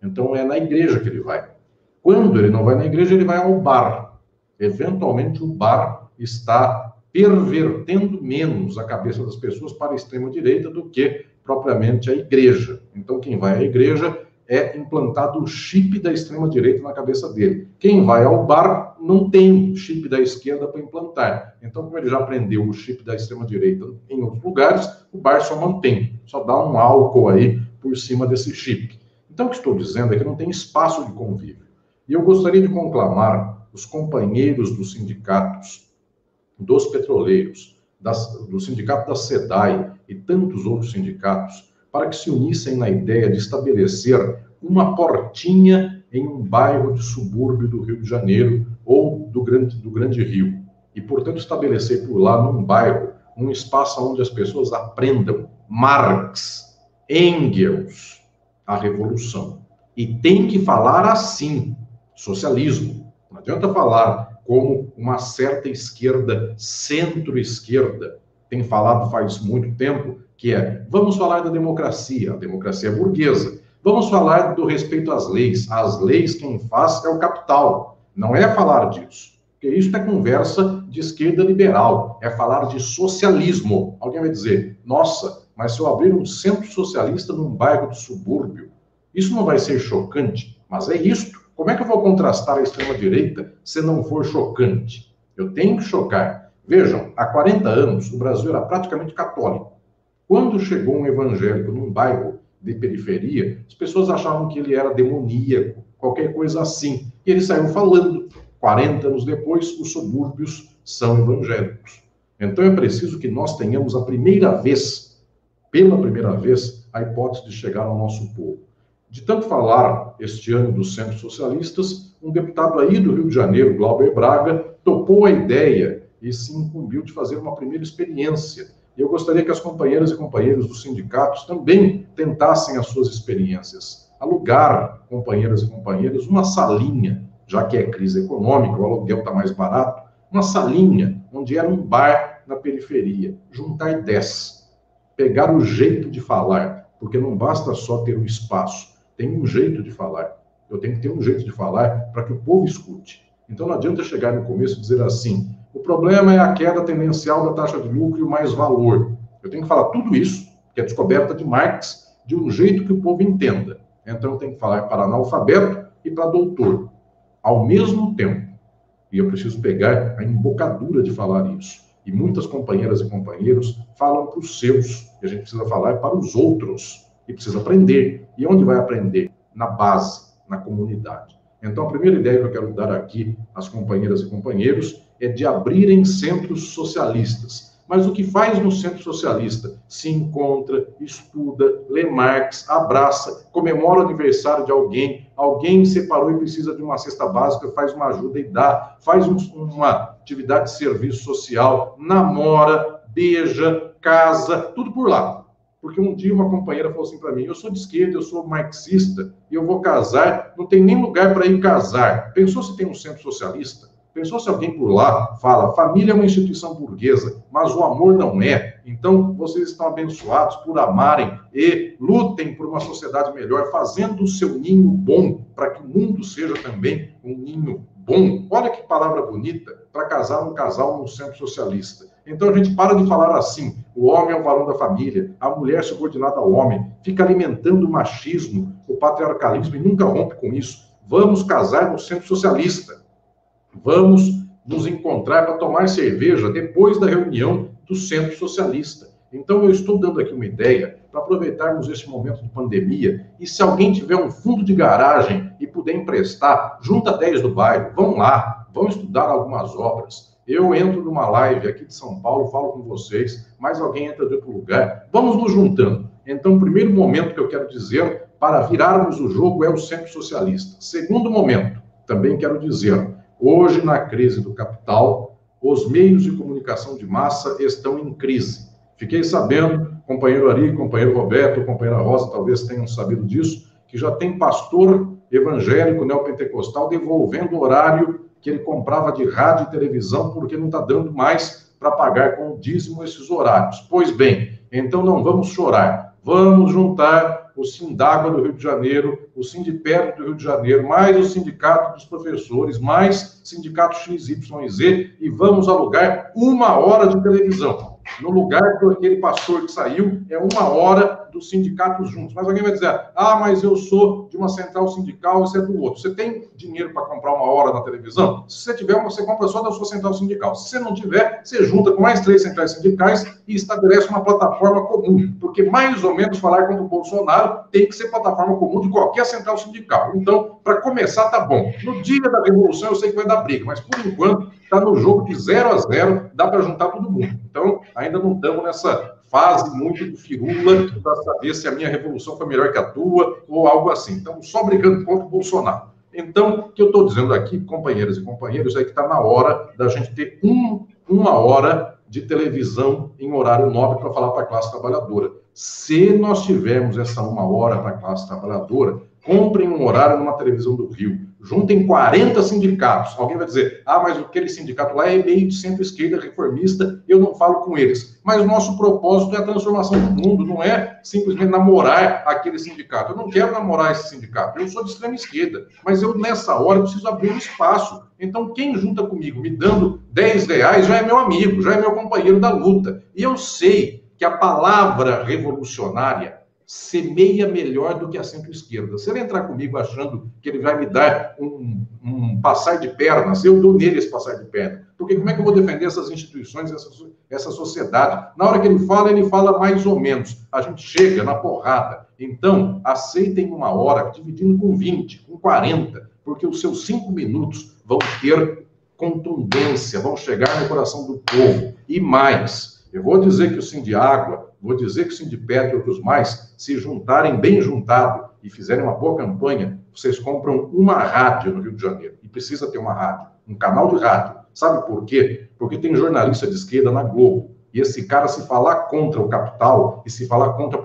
Speaker 1: Então é na igreja que ele vai. Quando ele não vai na igreja, ele vai ao bar. Eventualmente o bar está pervertendo menos a cabeça das pessoas para a extrema-direita do que propriamente a igreja. Então quem vai à igreja é implantado o chip da extrema-direita na cabeça dele. Quem vai ao bar não tem chip da esquerda para implantar. Então, como ele já aprendeu o chip da extrema-direita em outros lugares, o bar só mantém, só dá um álcool aí por cima desse chip. Então, o que estou dizendo é que não tem espaço de convívio. E eu gostaria de conclamar os companheiros dos sindicatos, dos petroleiros, do sindicato da SEDAI e tantos outros sindicatos, para que se unissem na ideia de estabelecer uma portinha em um bairro de subúrbio do Rio de Janeiro ou do Grande Rio. E, portanto, estabelecer por lá, num bairro, um espaço onde as pessoas aprendam Marx, Engels, a Revolução. E tem que falar assim, socialismo. Não adianta falar como uma certa esquerda, centro-esquerda, tem falado faz muito tempo, que é, vamos falar da democracia, a democracia é burguesa. Vamos falar do respeito às leis. As leis quem faz é o capital. Não é falar disso. Porque isso é conversa de esquerda liberal. É falar de socialismo. Alguém vai dizer, nossa, mas se eu abrir um centro socialista num bairro de subúrbio, isso não vai ser chocante? Mas é isto. Como é que eu vou contrastar a extrema-direita se não for chocante? Eu tenho que chocar. Vejam, há 40 anos o Brasil era praticamente católico. Quando chegou um evangélico num bairro de periferia, as pessoas achavam que ele era demoníaco, qualquer coisa assim. E ele saiu falando. 40 anos depois, os subúrbios são evangélicos. Então é preciso que nós tenhamos pela primeira vez, a hipótese de chegar ao nosso povo. De tanto falar este ano dos centros socialistas, um deputado aí do Rio de Janeiro, Glauber Braga, topou a ideia e se incumbiu de fazer uma primeira experiência. E eu gostaria que as companheiras e companheiros dos sindicatos também tentassem as suas experiências. Alugar, companheiras e companheiros, uma salinha, já que é crise econômica, o aluguel está mais barato, uma salinha, onde era um bar na periferia, juntar 10, pegar o jeito de falar, porque não basta só ter o espaço, tem um jeito de falar. Eu tenho que ter um jeito de falar para que o povo escute. Então não adianta chegar no começo e dizer assim, o problema é a queda tendencial da taxa de lucro e o mais valor. Eu tenho que falar tudo isso, que é descoberta de Marx, de um jeito que o povo entenda. Então eu tenho que falar para analfabeto e para doutor, ao mesmo tempo. E eu preciso pegar a embocadura de falar isso. E muitas companheiras e companheiros falam para os seus, e a gente precisa falar para os outros, e precisa aprender. E onde vai aprender? Na base, na comunidade. Então, a primeira ideia que eu quero dar aqui às companheiras e companheiros é de abrirem centros socialistas. Mas o que faz no centro socialista? Se encontra, estuda, lê Marx, abraça, comemora o aniversário de alguém separou e precisa de uma cesta básica, faz uma ajuda e dá, faz uma atividade de serviço social, namora, beija, casa, tudo por lá. Porque um dia uma companheira falou assim para mim, eu sou de esquerda, eu sou marxista, e eu vou casar, não tem nem lugar para ir casar. Pensou se tem um centro socialista? Pensou se alguém por lá fala, família é uma instituição burguesa, mas o amor não é. Então, vocês estão abençoados por amarem e lutem por uma sociedade melhor, fazendo o seu ninho bom, para que o mundo seja também um ninho bom. Olha que palavra bonita, para casar um casal no centro socialista. Então, a gente para de falar assim, o homem é o varão da família, a mulher subordinada ao homem, fica alimentando o machismo, o patriarcalismo e nunca rompe com isso. Vamos casar no centro socialista. Vamos nos encontrar para tomar cerveja depois da reunião do Centro Socialista. Então, eu estou dando aqui uma ideia para aproveitarmos este momento de pandemia e se alguém tiver um fundo de garagem e puder emprestar, junta 10 do bairro, vão lá, vão estudar algumas obras. Eu entro numa live aqui de São Paulo, falo com vocês, mais alguém entra de outro lugar, vamos nos juntando. Então, o primeiro momento que eu quero dizer para virarmos o jogo é o Centro Socialista. Segundo momento, também quero dizer, hoje, na crise do capital, os meios de comunicação de massa estão em crise. Fiquei sabendo, companheiro Ari, companheiro Roberto, companheira Rosa, talvez tenham sabido disso, que já tem pastor evangélico neopentecostal devolvendo o horário que ele comprava de rádio e televisão porque não está dando mais para pagar com o dízimo esses horários. Pois bem, então não vamos chorar. Vamos juntar o Sindágua do Rio de Janeiro, o Sindipetro do Rio de Janeiro, mais o Sindicato dos Professores, mais Sindicato XYZ, e vamos alugar 1 hora de televisão. No lugar do aquele pastor que saiu, é 1 hora dos sindicatos juntos. Mas alguém vai dizer, mas eu sou de uma central sindical, você é do outro. Você tem dinheiro para comprar 1 hora na televisão? Se você tiver, você compra só da sua central sindical. Se você não tiver, você junta com mais 3 centrais sindicais e estabelece uma plataforma comum. Porque mais ou menos falar contra o Bolsonaro tem que ser plataforma comum de qualquer central sindical. Então, para começar, tá bom. No dia da revolução, eu sei que vai dar briga, mas por enquanto, está no jogo de 0 a 0, dá para juntar todo mundo. Então, ainda não estamos nessa fase muito de firula para saber se a minha revolução foi melhor que a tua ou algo assim. Estamos só brigando contra o Bolsonaro. Então, o que eu estou dizendo aqui, companheiras e companheiros, é que está na hora da gente ter 1 hora de televisão em horário nobre para falar para a classe trabalhadora. Se nós tivermos essa 1 hora para a classe trabalhadora, comprem um horário numa televisão do Rio. Juntem 40 sindicatos. Alguém vai dizer, mas aquele sindicato lá é meio de centro-esquerda reformista, eu não falo com eles. Mas o nosso propósito é a transformação do mundo, não é simplesmente namorar aquele sindicato. Eu não quero namorar esse sindicato, eu sou de extrema esquerda, mas eu, nessa hora, preciso abrir um espaço. Então, quem junta comigo me dando R$10 já é meu amigo, já é meu companheiro da luta. E eu sei que a palavra revolucionária semeia melhor do que a centro-esquerda. Se ele entrar comigo achando que ele vai me dar um passar de pernas, eu dou nele esse passar de perna. Porque como é que eu vou defender essas instituições, essa sociedade? Na hora que ele fala mais ou menos. A gente chega na porrada. Então, aceitem 1 hora, dividindo com 20, com 40, porque os seus 5 minutos vão ter contundência, vão chegar no coração do povo. E mais, eu vou dizer que o Sindiágua, vou dizer que o Sindipetro e outros mais, se juntarem bem juntado e fizerem uma boa campanha, vocês compram uma rádio no Rio de Janeiro. E precisa ter uma rádio, um canal de rádio. Sabe por quê? Porque tem jornalista de esquerda na Globo. E esse cara, se falar contra o capital e se falar contra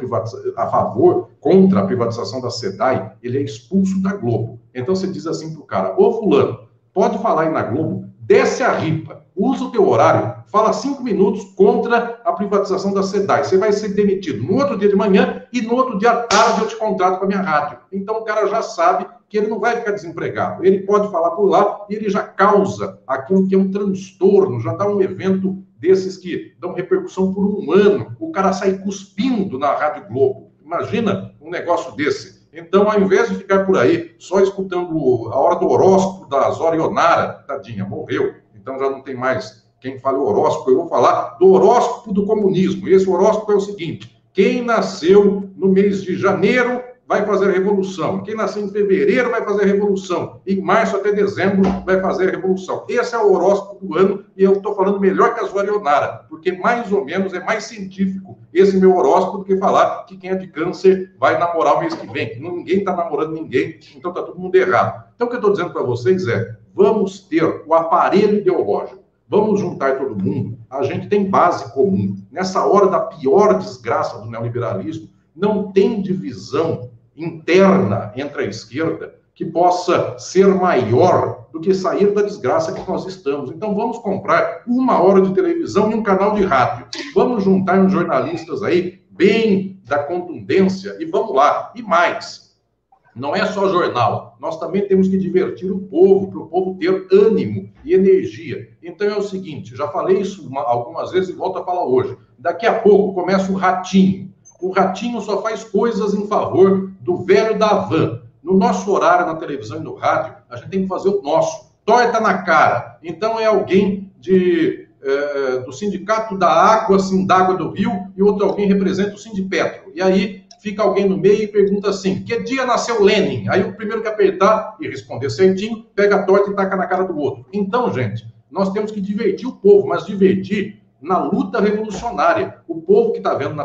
Speaker 1: a favor, contra a privatização da SEDAI, ele é expulso da Globo. Então você diz assim pro cara: ô fulano, pode falar aí na Globo, desce a ripa, usa o teu horário, fala 5 minutos contra a privatização da SEDAI. Você vai ser demitido no outro dia de manhã e no outro dia à tarde eu te contrato com a minha rádio. Então o cara já sabe que ele não vai ficar desempregado. Ele pode falar por lá e ele já causa aquilo que é um transtorno, já dá um evento desses que dão repercussão por um ano. O cara sai cuspindo na Rádio Globo. Imagina um negócio desse. Então, ao invés de ficar por aí só escutando a hora do horóscopo da Zorionara, tadinha, morreu. Então já não tem mais quem fale o horóscopo. Eu vou falar do horóscopo do comunismo. E esse horóscopo é o seguinte: quem nasceu no mês de janeiro vai fazer a revolução. Quem nasceu em fevereiro vai fazer a revolução. Em março até dezembro vai fazer a revolução. Esse é o horóscopo do ano e eu estou falando melhor que a Zorionara, porque mais ou menos é mais científico esse meu horóscopo do que falar que quem é de câncer vai namorar o mês que vem. Ninguém está namorando ninguém, então está todo mundo errado. Então o que eu estou dizendo para vocês é: vamos ter o aparelho ideológico. Vamos juntar todo mundo. A gente tem base comum. Nessa hora da pior desgraça do neoliberalismo, não tem divisão interna entre a esquerda que possa ser maior do que sair da desgraça que nós estamos. Então vamos comprar 1 hora de televisão e um canal de rádio. Vamos juntar uns jornalistas aí, bem da contundência, e vamos lá. E mais, não é só jornal, nós também temos que divertir o povo, para o povo ter ânimo e energia. Então é o seguinte, já falei isso algumas vezes e volto a falar hoje. Daqui a pouco começa o Ratinho. O Ratinho só faz coisas em favor do velho da van. No nosso horário, na televisão e no rádio, a gente tem que fazer o nosso. Torta na cara. Então é alguém do Sindicato da Água, Sindágua do Rio, e outro alguém representa o Sindipetro. E aí fica alguém no meio e pergunta assim: que dia nasceu Lenin? Aí o primeiro que apertar e responder certinho, pega a torta e taca na cara do outro. Então, gente, nós temos que divertir o povo, mas divertir na luta revolucionária. O povo que está vendo na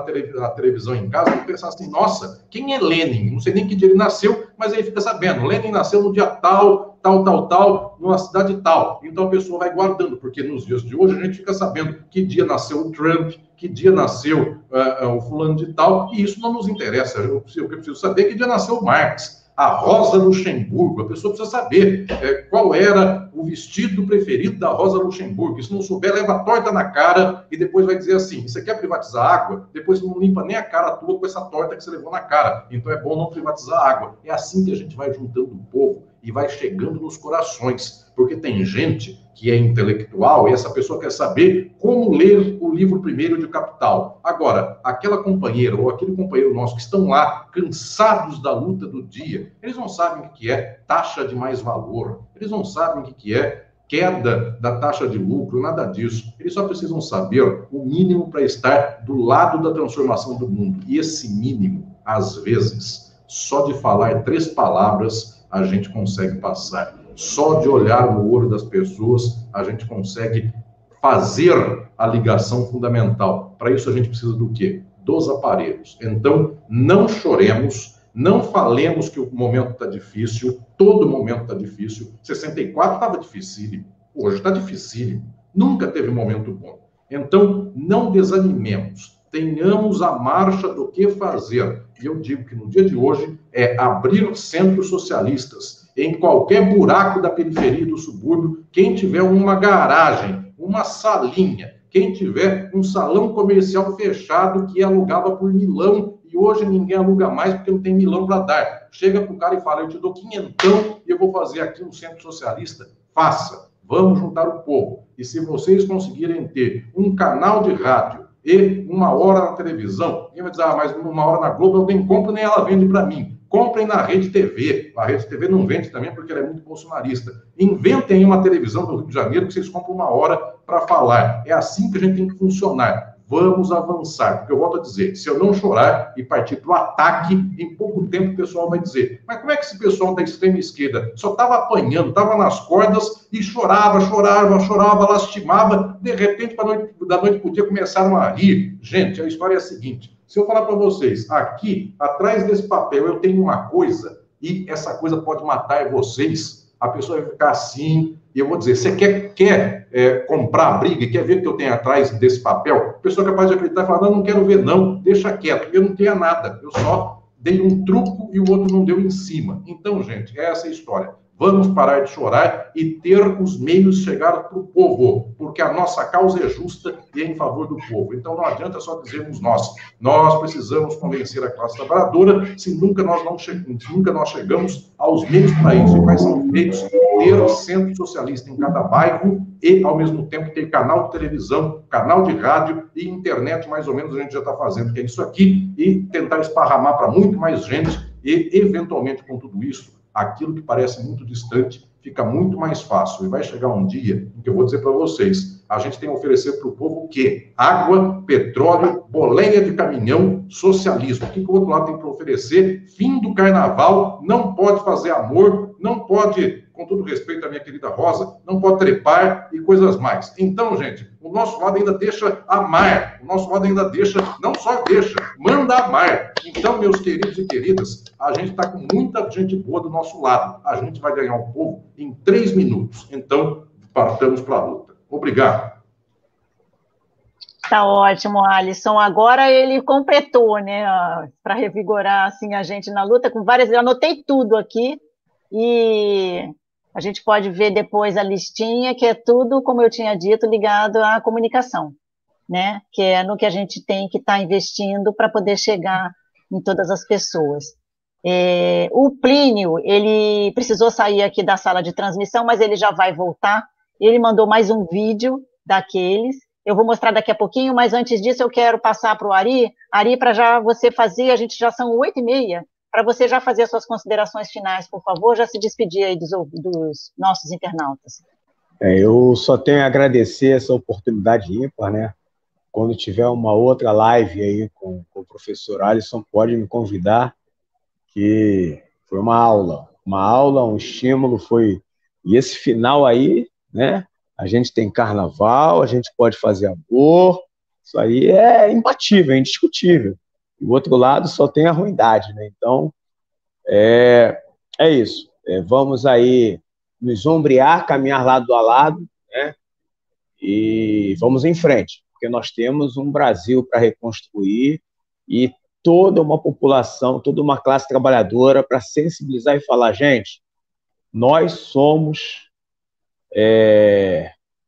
Speaker 1: televisão em casa vai pensar assim: nossa, quem é Lenin? Não sei nem que dia ele nasceu, mas aí fica sabendo. Lenin nasceu no dia tal, numa cidade tal. Então a pessoa vai guardando, porque nos dias de hoje a gente fica sabendo que dia nasceu o Trump, que dia nasceu o fulano de tal, e isso não nos interessa. O que eu preciso saber é que dia nasceu o Marx, a Rosa Luxemburgo. A pessoa precisa saber qual era o vestido preferido da Rosa Luxemburgo. E se não souber, leva a torta na cara e depois vai dizer assim: você quer privatizar a água? Depois não limpa nem a cara tua com essa torta que você levou na cara. Então é bom não privatizar a água. É assim que a gente vai juntando o povo e vai chegando nos corações. Porque tem gente que é intelectual e essa pessoa quer saber como ler o livro primeiro de Capital. Agora, aquela companheira ou aquele companheiro nosso que estão lá, cansados da luta do dia, eles não sabem o que é taxa de mais-valor, eles não sabem o que é queda da taxa de lucro, nada disso. Eles só precisam saber o mínimo para estar do lado da transformação do mundo. E esse mínimo, às vezes, só de falar 3 palavras, a gente consegue passar. Só de olhar no olho das pessoas, a gente consegue fazer a ligação fundamental. Para isso, a gente precisa do quê? Dos aparelhos. Então, não choremos, não falemos que o momento está difícil, todo momento está difícil. 64 estava dificílimo, hoje está dificílimo. Nunca teve momento bom. Então, não desanimemos. Tenhamos a marcha do que fazer. E eu digo que no dia de hoje é abrir centros socialistas em qualquer buraco da periferia do subúrbio. Quem tiver uma garagem, uma salinha, quem tiver um salão comercial fechado que alugava por milão e hoje ninguém aluga mais porque não tem milão para dar. Chega para o cara e fala: eu te dou 500 e eu vou fazer aqui um centro socialista. Faça. Vamos juntar o povo. E se vocês conseguirem ter um canal de rádio e 1 hora na televisão, ninguém vai dizer: ah, mas 1 hora na Globo eu nem compro, nem ela vende para mim. Comprem na Rede TV. A Rede TV não vende também porque ela é muito bolsonarista. Inventem uma televisão do Rio de Janeiro que vocês compram 1 hora para falar. É assim que a gente tem que funcionar. vamos avançar. Porque eu volto a dizer, se eu não chorar e partir para o ataque, em pouco tempo o pessoal vai dizer, mas como é que esse pessoal da extrema esquerda só estava apanhando, estava nas cordas e chorava, lastimava, de repente, da noite para o dia, começaram a rir. Gente, a história é a seguinte, se eu falar para vocês, aqui, atrás desse papel, eu tenho uma coisa, e essa coisa pode matar vocês, a pessoa vai ficar assim, e eu vou dizer, você quer comprar a briga e quer ver o que eu tenho atrás desse papel? A pessoa é capaz de acreditar e falar, não quero ver não, deixa quieto, eu não tenho nada, eu só dei um truco e o outro não deu em cima. Então, gente, é essa a história. Vamos parar de chorar e ter os meios de chegar para o povo, porque a nossa causa é justa e é em favor do povo. Então, não adianta só dizermos nós precisamos convencer a classe trabalhadora, se nunca nós chegamos aos meios para isso. E quais são os meios? Ter centro socialista em cada bairro e, ao mesmo tempo, ter canal de televisão, canal de rádio e internet, mais ou menos, a gente já está fazendo, que é isso aqui, e tentar esparramar para muito mais gente e, eventualmente, com tudo isso, aquilo que parece muito distante fica muito mais fácil. E vai chegar um dia em que eu vou dizer para vocês, a gente tem a oferecer para o povo o quê? Água, petróleo, boleia de caminhão, socialismo. O que o outro lado tem para oferecer? Fim do carnaval, não pode fazer amor, não pode, com todo respeito à minha querida Rosa, não pode trepar e coisas mais. Então, gente, o nosso lado ainda deixa amar, o nosso lado ainda deixa, não só deixa, manda amar. Então, meus queridos e queridas, a gente está com muita gente boa do nosso lado. A gente vai ganhar o povo em 3 minutos. Então, partamos para a luta. Obrigado.
Speaker 2: Tá ótimo, Alisson. Agora ele completou, né, para revigorar assim, a gente na luta, com várias. Eu anotei tudo aqui e a gente pode ver depois a listinha, que é tudo, como eu tinha dito, ligado à comunicação, né? Que é no que a gente tem que estar investindo para poder chegar em todas as pessoas. O Plínio, ele precisou sair aqui da sala de transmissão, mas ele já vai voltar. Ele mandou mais um vídeo daqueles. Eu vou mostrar daqui a pouquinho, mas antes disso eu quero passar para o Ari. Ari, para já você fazer, a gente já são 8h30, para você já fazer as suas considerações finais, por favor, já se despedir aí dos nossos internautas.
Speaker 4: Eu só tenho a agradecer essa oportunidade ímpar, né? Quando tiver uma outra live aí com o professor Alisson, pode me convidar, que foi uma aula, um estímulo, foi... E esse final aí, né? A gente tem carnaval, a gente pode fazer amor, isso aí é imbatível, é indiscutível. Do outro lado só tem a ruindade, né? Então, é isso. Vamos aí nos ombrear, caminhar lado a lado, né? E vamos em frente, porque nós temos um Brasil para reconstruir e toda uma população, toda uma classe trabalhadora para sensibilizar e falar, gente, nós somos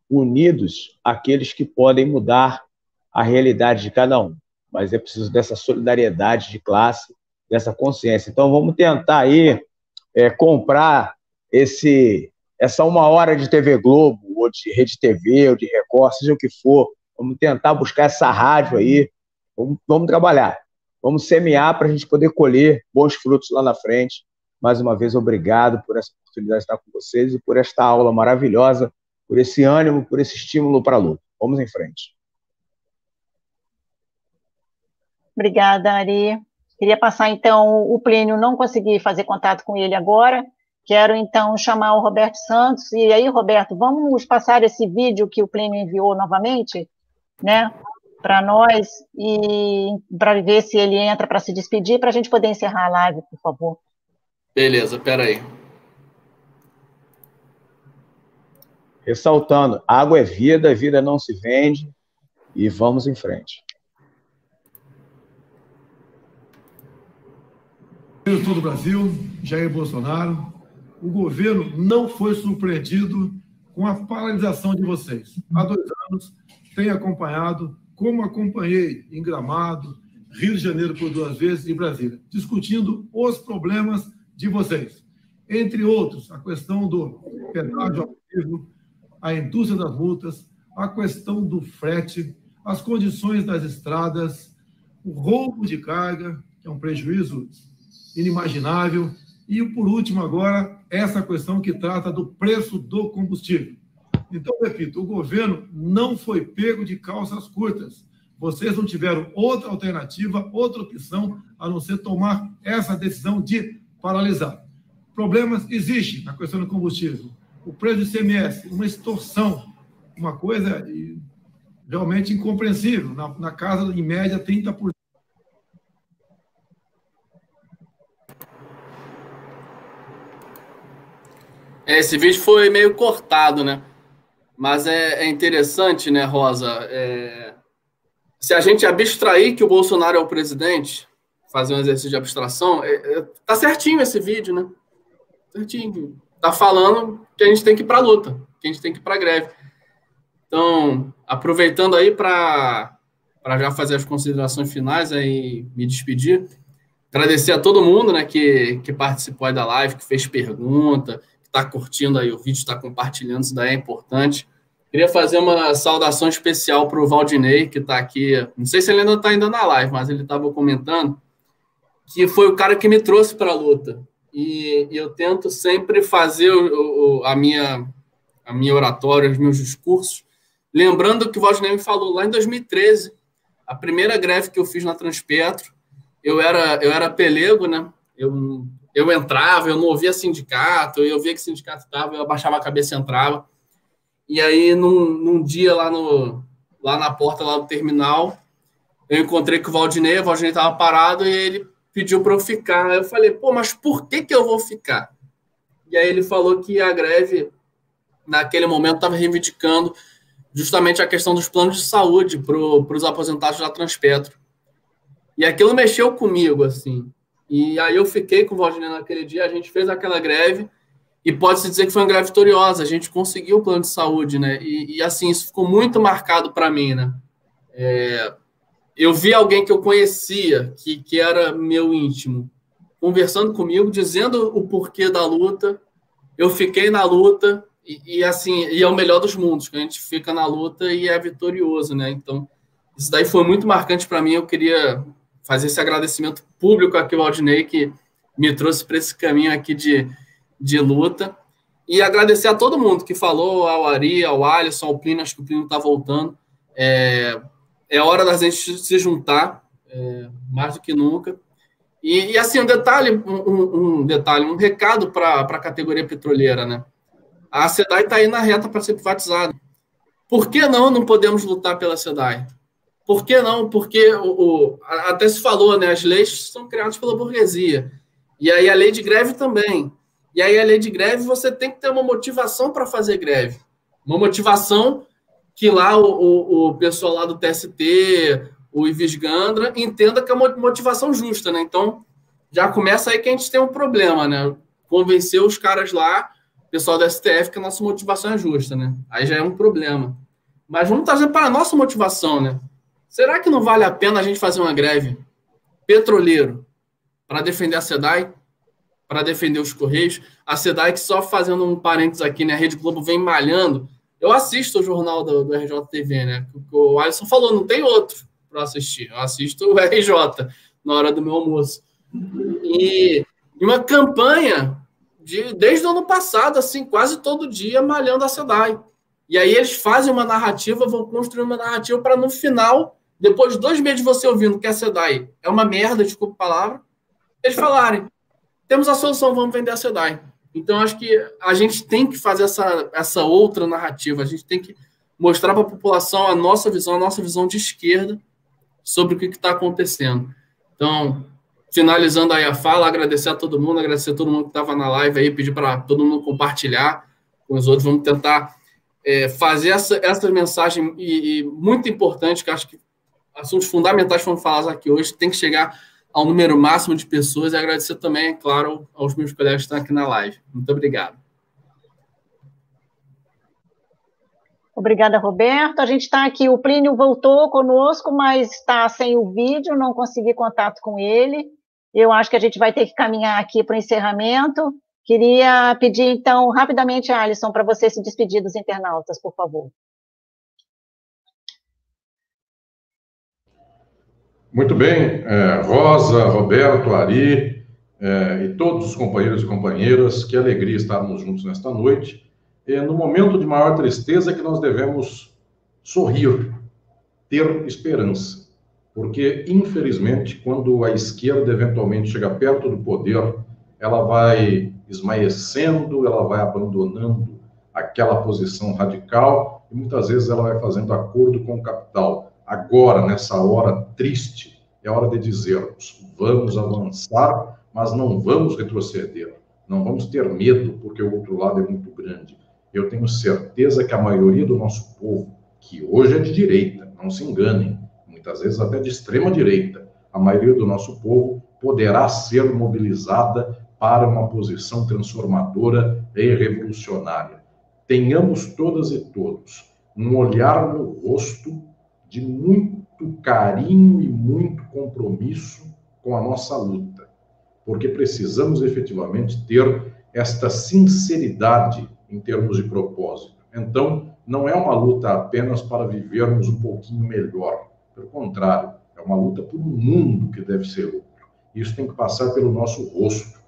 Speaker 4: unidos aqueles que podem mudar a realidade de cada um, mas é preciso dessa solidariedade de classe, dessa consciência. Então vamos tentar aí comprar essa 1 hora de TV Globo, ou de Rede TV, ou de Record, seja o que for, vamos tentar buscar essa rádio aí, vamos trabalhar, vamos semear para a gente poder colher bons frutos lá na frente. Mais uma vez, obrigado por essa oportunidade de estar com vocês e por esta aula maravilhosa, por esse ânimo, por esse estímulo para a luta. Vamos em frente.
Speaker 2: Obrigada, Ari. Queria passar, então, o Plínio, não consegui fazer contato com ele agora. Quero, então, chamar o Roberto Santos. E aí, Roberto, vamos passar esse vídeo que o Plínio enviou novamente, né, para nós, e para ver se ele entra para se despedir, para a gente poder encerrar a live, por favor.
Speaker 3: Beleza, peraí.
Speaker 4: Ressaltando, água é vida, vida não se vende, e vamos em frente.
Speaker 5: Em todo o Brasil, Jair Bolsonaro, o governo não foi surpreendido com a paralisação de vocês. Há 2 anos, tenho acompanhado, como acompanhei em Gramado, Rio de Janeiro por 2 vezes e Brasília, discutindo os problemas de vocês. Entre outros, a questão do pedágio abusivo, a indústria das multas, a questão do frete, as condições das estradas, o roubo de carga, que é um prejuízo inimaginável, e, por último, agora, essa questão que trata do preço do combustível. Então, repito, o governo não foi pego de calças curtas. Vocês não tiveram outra alternativa, outra opção, a não ser tomar essa decisão de paralisar. Problemas existem na questão do combustível. O preço do ICMS, uma extorsão, uma coisa realmente incompreensível, na casa, em média, 30%.
Speaker 3: Esse vídeo foi meio cortado, né? Mas é interessante, né, Rosa? Se a gente abstrair que o Bolsonaro é o presidente, fazer um exercício de abstração, tá certinho esse vídeo, né? Certinho. Tá falando que a gente tem que ir para a luta, que a gente tem que ir para a greve. Então, aproveitando aí para já fazer as considerações finais e me despedir, agradecer a todo mundo, né, que participou aí da live, que fez pergunta, que está curtindo aí o vídeo, está compartilhando, isso daí é importante. Queria fazer uma saudação especial para o Valdinei, que está aqui, não sei se ele ainda está na live, mas ele estava comentando, que foi o cara que me trouxe para a luta. E eu tento sempre fazer a minha oratória, os meus discursos, lembrando o que o Valdinei me falou lá em 2013, a primeira greve que eu fiz na Transpetro, eu era pelego, né? Eu entrava, eu não ouvia sindicato, eu via que sindicato estava, eu abaixava a cabeça e entrava. E aí, num dia lá na porta lá do terminal, eu encontrei com o Valdinei estava parado e ele pediu para eu ficar. Aí eu falei, pô, mas por que eu vou ficar? E aí ele falou que a greve, naquele momento, estava reivindicando justamente a questão dos planos de saúde para os aposentados da Transpetro. E aquilo mexeu comigo, assim. E aí eu fiquei com o Valdinei naquele dia, a gente fez aquela greve, e pode-se dizer que foi uma greve vitoriosa, a gente conseguiu o plano de saúde, né? E assim, isso ficou muito marcado para mim, né? Eu vi alguém que eu conhecia, que era meu íntimo, conversando comigo, dizendo o porquê da luta. Eu fiquei na luta e assim, e é o melhor dos mundos, que a gente fica na luta e é vitorioso, né? Então, isso daí foi muito marcante para mim. Eu queria fazer esse agradecimento público aqui ao Valdinei, que me trouxe para esse caminho aqui de luta. E agradecer a todo mundo que falou, ao Ari, ao Alisson, ao Plínio, acho que o Plínio está voltando. É hora da gente se juntar, mais do que nunca. E assim, um recado para a categoria petroleira, né? A SEDAI está aí na reta para ser privatizada. Por que não podemos lutar pela SEDAI? Por que não? Porque até se falou, né? As leis são criadas pela burguesia. E aí a lei de greve também. E aí a lei de greve, você tem que ter uma motivação para fazer greve. Uma motivação que lá o pessoal lá do TST, o Ives Gandra, entenda que é uma motivação justa, né? Então, já começa aí que a gente tem um problema, né? Convencer os caras lá, o pessoal do STF, que a nossa motivação é justa, né? Aí já é um problema. Mas vamos trazer para a nossa motivação, né? Será que não vale a pena a gente fazer uma greve petroleiro para defender a SEDAI, para defender os Correios? A SEDAI, que só fazendo um parênteses aqui, né? A Rede Globo vem malhando. Eu assisto o jornal do RJTV, né? O Alisson falou, não tem outro para assistir. Eu assisto o RJ na hora do meu almoço. E uma campanha desde o ano passado, assim, quase todo dia, malhando a SEDAI. E aí eles fazem uma narrativa, vão construir uma narrativa para, no final, depois de 2 meses de você ouvindo que a SEDAI é uma merda, desculpa a palavra, eles falarem, temos a solução, vamos vender a SEDAI. Então, acho que a gente tem que fazer essa outra narrativa, a gente tem que mostrar para a população a nossa visão de esquerda sobre o que está acontecendo. Então, finalizando aí a fala, agradecer a todo mundo que estava na live aí, pedir para todo mundo compartilhar com os outros, vamos tentar fazer essa mensagem e muito importante, que acho que assuntos fundamentais foram falados aqui hoje, tem que chegar ao número máximo de pessoas, e agradecer também, é claro, aos meus colegas que estão aqui na live. Muito obrigado.
Speaker 2: Obrigada, Roberto. A gente está aqui, o Plínio voltou conosco, mas está sem o vídeo, não consegui contato com ele. Eu acho que a gente vai ter que caminhar aqui para o encerramento. Queria pedir, então, rapidamente, Alisson, para você se despedir dos internautas, por favor.
Speaker 1: Muito bem, Rosa, Roberto, Ari e todos os companheiros e companheiras, que alegria estarmos juntos nesta noite. No momento de maior tristeza que nós devemos sorrir, ter esperança. Porque, infelizmente, quando a esquerda eventualmente chega perto do poder, ela vai esmaecendo, ela vai abandonando aquela posição radical e muitas vezes ela vai fazendo acordo com o capital. Agora, nessa hora triste, é hora de dizermos: vamos avançar, mas não vamos retroceder. Não vamos ter medo, porque o outro lado é muito grande. Eu tenho certeza que a maioria do nosso povo, que hoje é de direita, não se enganem, muitas vezes até de extrema direita, a maioria do nosso povo poderá ser mobilizada para uma posição transformadora e revolucionária. Tenhamos todas e todos um olhar no rosto de muito carinho e muito compromisso com a nossa luta, porque precisamos efetivamente ter esta sinceridade em termos de propósito. Então, não é uma luta apenas para vivermos um pouquinho melhor, pelo contrário, é uma luta por um mundo que deve ser outro. Isso tem que passar pelo nosso rosto.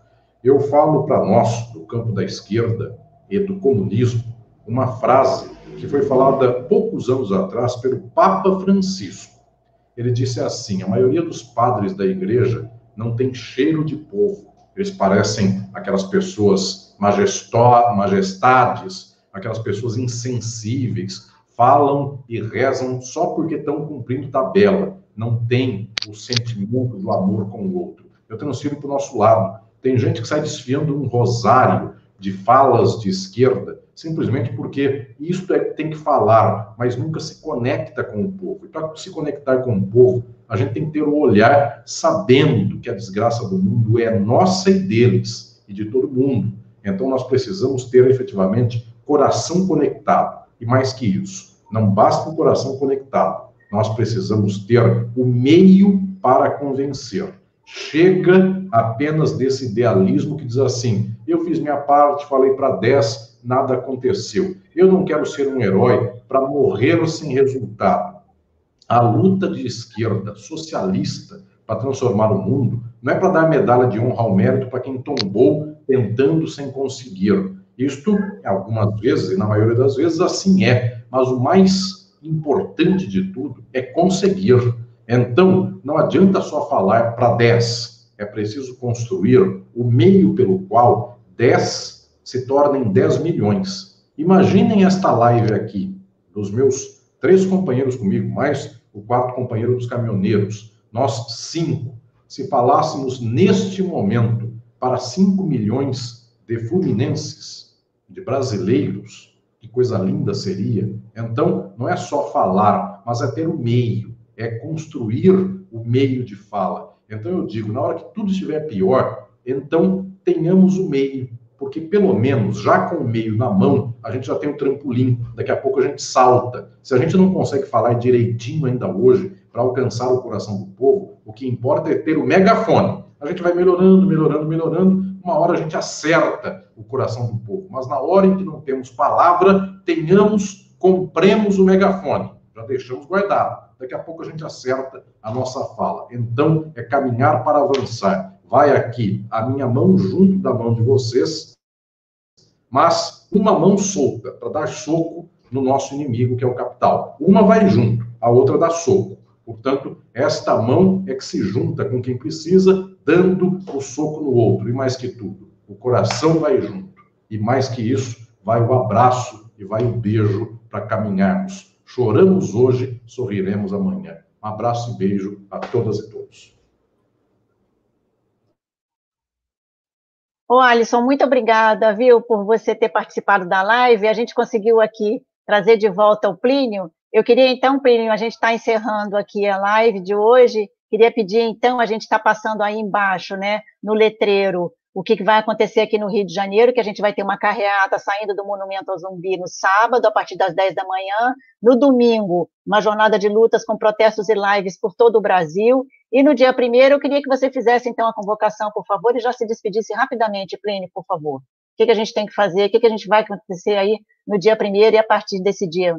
Speaker 1: Eu falo para nós, do campo da esquerda e do comunismo, uma frase que foi falada poucos anos atrás pelo Papa Francisco. Ele disse assim: a maioria dos padres da igreja não tem cheiro de povo. Eles parecem aquelas pessoas majestades, aquelas pessoas insensíveis, falam e rezam só porque estão cumprindo tabela, não tem o sentimento do amor com o outro. Eu transfiro para o nosso lado. Tem gente que sai desfiando um rosário de falas de esquerda, simplesmente porque isso tem que falar, mas nunca se conecta com o povo. E para se conectar com o povo, a gente tem que ter o olhar sabendo que a desgraça do mundo é nossa e deles, e de todo mundo. Então nós precisamos ter efetivamente coração conectado. E mais que isso, não basta um coração conectado, nós precisamos ter o meio para convencer. Chega apenas desse idealismo que diz assim: eu fiz minha parte, falei para 10, nada aconteceu. Eu não quero ser um herói para morrer sem resultado. A luta de esquerda socialista para transformar o mundo não é para dar medalha de honra ao mérito para quem tombou tentando sem conseguir. Isto, algumas vezes, e na maioria das vezes, assim é. Mas o mais importante de tudo é conseguir. Então, não adianta só falar para 10. É preciso construir o meio pelo qual 10 se tornem 10 milhões. Imaginem esta live aqui, dos meus 3 companheiros comigo, mais o 4º companheiro dos caminhoneiros, nós 5. Se falássemos neste momento para 5 milhões de fluminenses, de brasileiros, que coisa linda seria. Então, não é só falar, mas é ter o meio, é construir o meio de fala. Então eu digo, na hora que tudo estiver pior, então tenhamos o meio, porque pelo menos, já com o meio na mão, a gente já tem um trampolim, daqui a pouco a gente salta. Se a gente não consegue falar direitinho ainda hoje, para alcançar o coração do povo, o que importa é ter o megafone. A gente vai melhorando, melhorando, melhorando, uma hora a gente acerta o coração do povo, mas na hora em que não temos palavra, compremos o megafone, já deixamos guardado. Daqui a pouco a gente acerta a nossa fala. Então, é caminhar para avançar. Vai aqui a minha mão junto da mão de vocês, mas uma mão solta, para dar soco no nosso inimigo, que é o capital. Uma vai junto, a outra dá soco. Portanto, esta mão é que se junta com quem precisa, dando o soco no outro. E mais que tudo, o coração vai junto. E mais que isso, vai o abraço e vai o beijo para caminharmos. Choramos hoje, sorriremos amanhã. Um abraço e beijo a todas e todos.
Speaker 2: Ô, Alisson, muito obrigada, viu, por você ter participado da live. A gente conseguiu aqui trazer de volta o Plínio. Eu queria, então, Plínio, a gente está encerrando aqui a live de hoje. Queria pedir, então, a gente está passando aí embaixo, né, no letreiro, o que vai acontecer aqui no Rio de Janeiro, que a gente vai ter uma carreata saindo do Monumento ao Zumbi no sábado, a partir das 10 da manhã. No domingo, uma jornada de lutas com protestos e lives por todo o Brasil. E no dia 1º, eu queria que você fizesse, então, a convocação, por favor, e já se despedisse rapidamente, Plínio, por favor. O que a gente tem que fazer, o que a gente vai acontecer aí no dia 1º e a partir desse dia.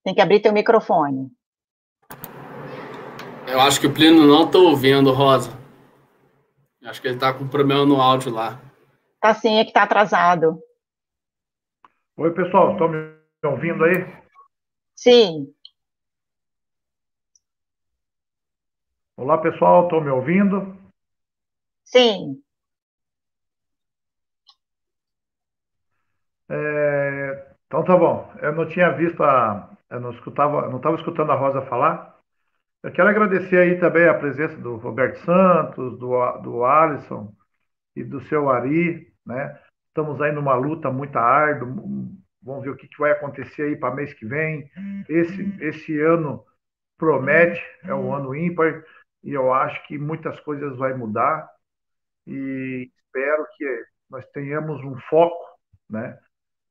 Speaker 2: Tem que abrir teu microfone.
Speaker 3: Eu acho que o Plínio não está ouvindo, Rosa. Acho que ele está com problema no áudio lá.
Speaker 2: Tá sim, é que está atrasado.
Speaker 6: Oi, pessoal, estão me ouvindo aí?
Speaker 2: Sim.
Speaker 6: Olá, pessoal, estão me ouvindo?
Speaker 2: Sim.
Speaker 6: Então tá bom. Eu não tinha visto eu não estava escutando a Rosa falar. Eu quero agradecer aí também a presença do Roberto Santos, do Alisson e do seu Ari, né? Estamos aí numa luta muito árdua. Vamos ver o que vai acontecer aí para mês que vem. Esse ano promete, é um ano ímpar, e eu acho que muitas coisas vai mudar. E espero que nós tenhamos um foco, né?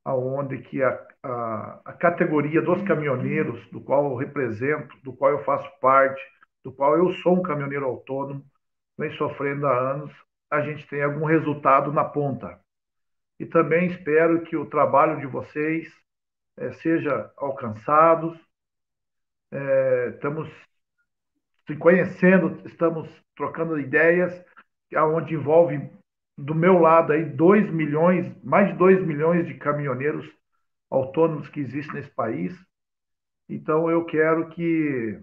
Speaker 6: Aonde que a categoria dos caminhoneiros, do qual eu represento, do qual eu faço parte, do qual eu sou um caminhoneiro autônomo, vem sofrendo há anos, a gente tem algum resultado na ponta. E também espero que o trabalho de vocês seja alcançado. Estamos se conhecendo, estamos trocando ideias, onde envolve, do meu lado, aí 2 milhões, mais de 2 milhões de caminhoneiros autônomos que existem nesse país. Então, eu quero que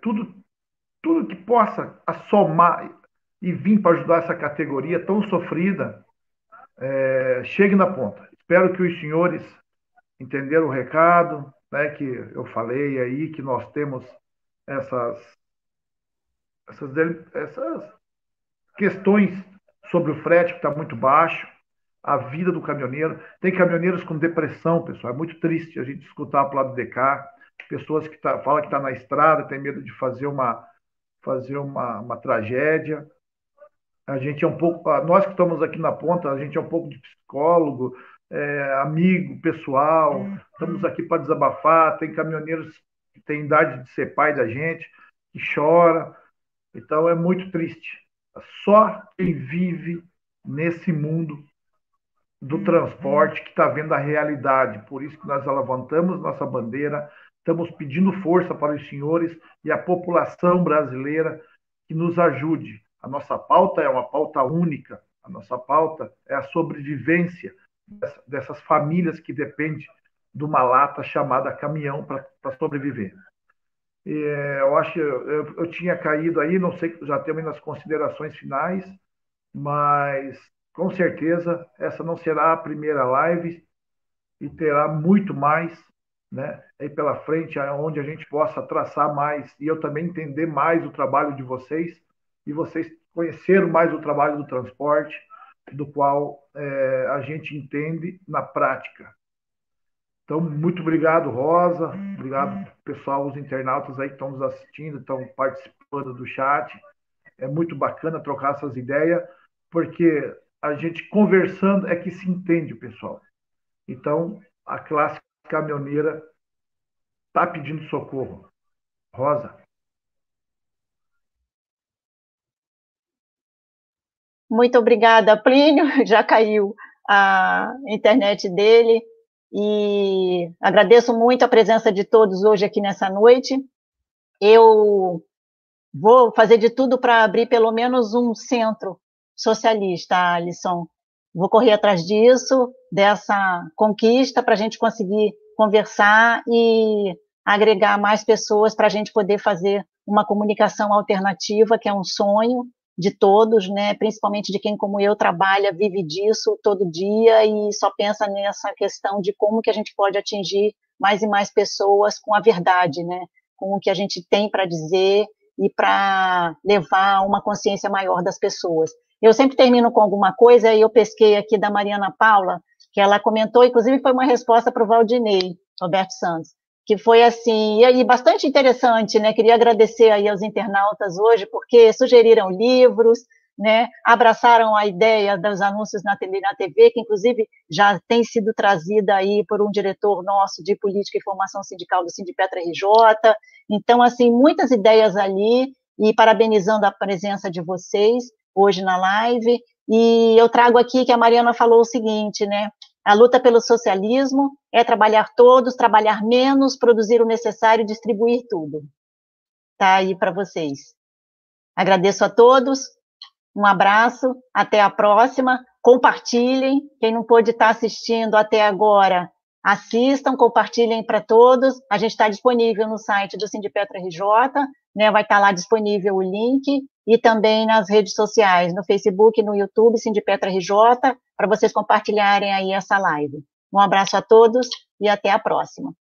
Speaker 6: tudo que possa somar e vir para ajudar essa categoria tão sofrida, chegue na ponta. Espero que os senhores entenderam o recado, né, que eu falei aí, que nós temos essas questões sobre o frete que está muito baixo, a vida do caminhoneiro. Tem caminhoneiros com depressão, pessoal. É muito triste a gente escutar para o lado do DK, pessoas que falam que está na estrada, tem medo de fazer uma tragédia. A gente é um pouco, nós que estamos aqui na ponta, a gente é um pouco de psicólogo, amigo, pessoal. Estamos aqui para desabafar. Tem caminhoneiros que têm idade de ser pai da gente, que chora. Então é muito triste. Só quem vive nesse mundo do transporte que está vendo a realidade. Por isso que nós levantamos nossa bandeira, estamos pedindo força para os senhores e a população brasileira que nos ajude. A nossa pauta é uma pauta única. A nossa pauta é a sobrevivência dessas famílias que dependem de uma lata chamada caminhão para sobreviver. Eu acho que eu tinha caído aí, não sei, já temos nas considerações finais, mas com certeza essa não será a primeira live e terá muito mais, né, aí pela frente, onde a gente possa traçar mais e eu também entender mais o trabalho de vocês e vocês conheceram mais o trabalho do transporte, do qual a gente entende na prática. Então, muito obrigado, Rosa. Obrigado, pessoal, os internautas aí que estão nos assistindo, estão participando do chat. É muito bacana trocar essas ideias, porque a gente conversando é que se entende, pessoal. Então, a classe caminhoneira está pedindo socorro. Rosa.
Speaker 2: Muito obrigada, Plínio. Já caiu a internet dele. E agradeço muito a presença de todos hoje aqui nessa noite. Eu vou fazer de tudo para abrir pelo menos um centro socialista, Alisson. Vou correr atrás disso, dessa conquista, para a gente conseguir conversar e agregar mais pessoas para a gente poder fazer uma comunicação alternativa, que é um sonho de todos, né? Principalmente de quem, como eu, trabalha, vive disso todo dia e só pensa nessa questão de como que a gente pode atingir mais e mais pessoas com a verdade, né? Com o que a gente tem para dizer e para levar uma consciência maior das pessoas. Eu sempre termino com alguma coisa, e eu pesquei aqui da Mariana Paula, que ela comentou, inclusive foi uma resposta para o Valdinei, Roberto Santos, que foi assim, e bastante interessante, né? Queria agradecer aí aos internautas hoje, porque sugeriram livros, né? Abraçaram a ideia dos anúncios na TV, que inclusive já tem sido trazida aí por um diretor nosso de Política e Formação Sindical do Sindipetra RJ. Então, assim, muitas ideias ali, e parabenizando a presença de vocês hoje na live. E eu trago aqui que a Mariana falou o seguinte, né? A luta pelo socialismo é trabalhar todos, trabalhar menos, produzir o necessário e distribuir tudo. está aí para vocês. Agradeço a todos, um abraço, até a próxima, compartilhem, quem não pôde estar assistindo até agora, assistam, compartilhem para todos, a gente está disponível no site do Sindipetra RJ, né, vai estar lá disponível o link, e também nas redes sociais, no Facebook, no YouTube, Sindipetra RJ, para vocês compartilharem aí essa live. Um abraço a todos e até a próxima.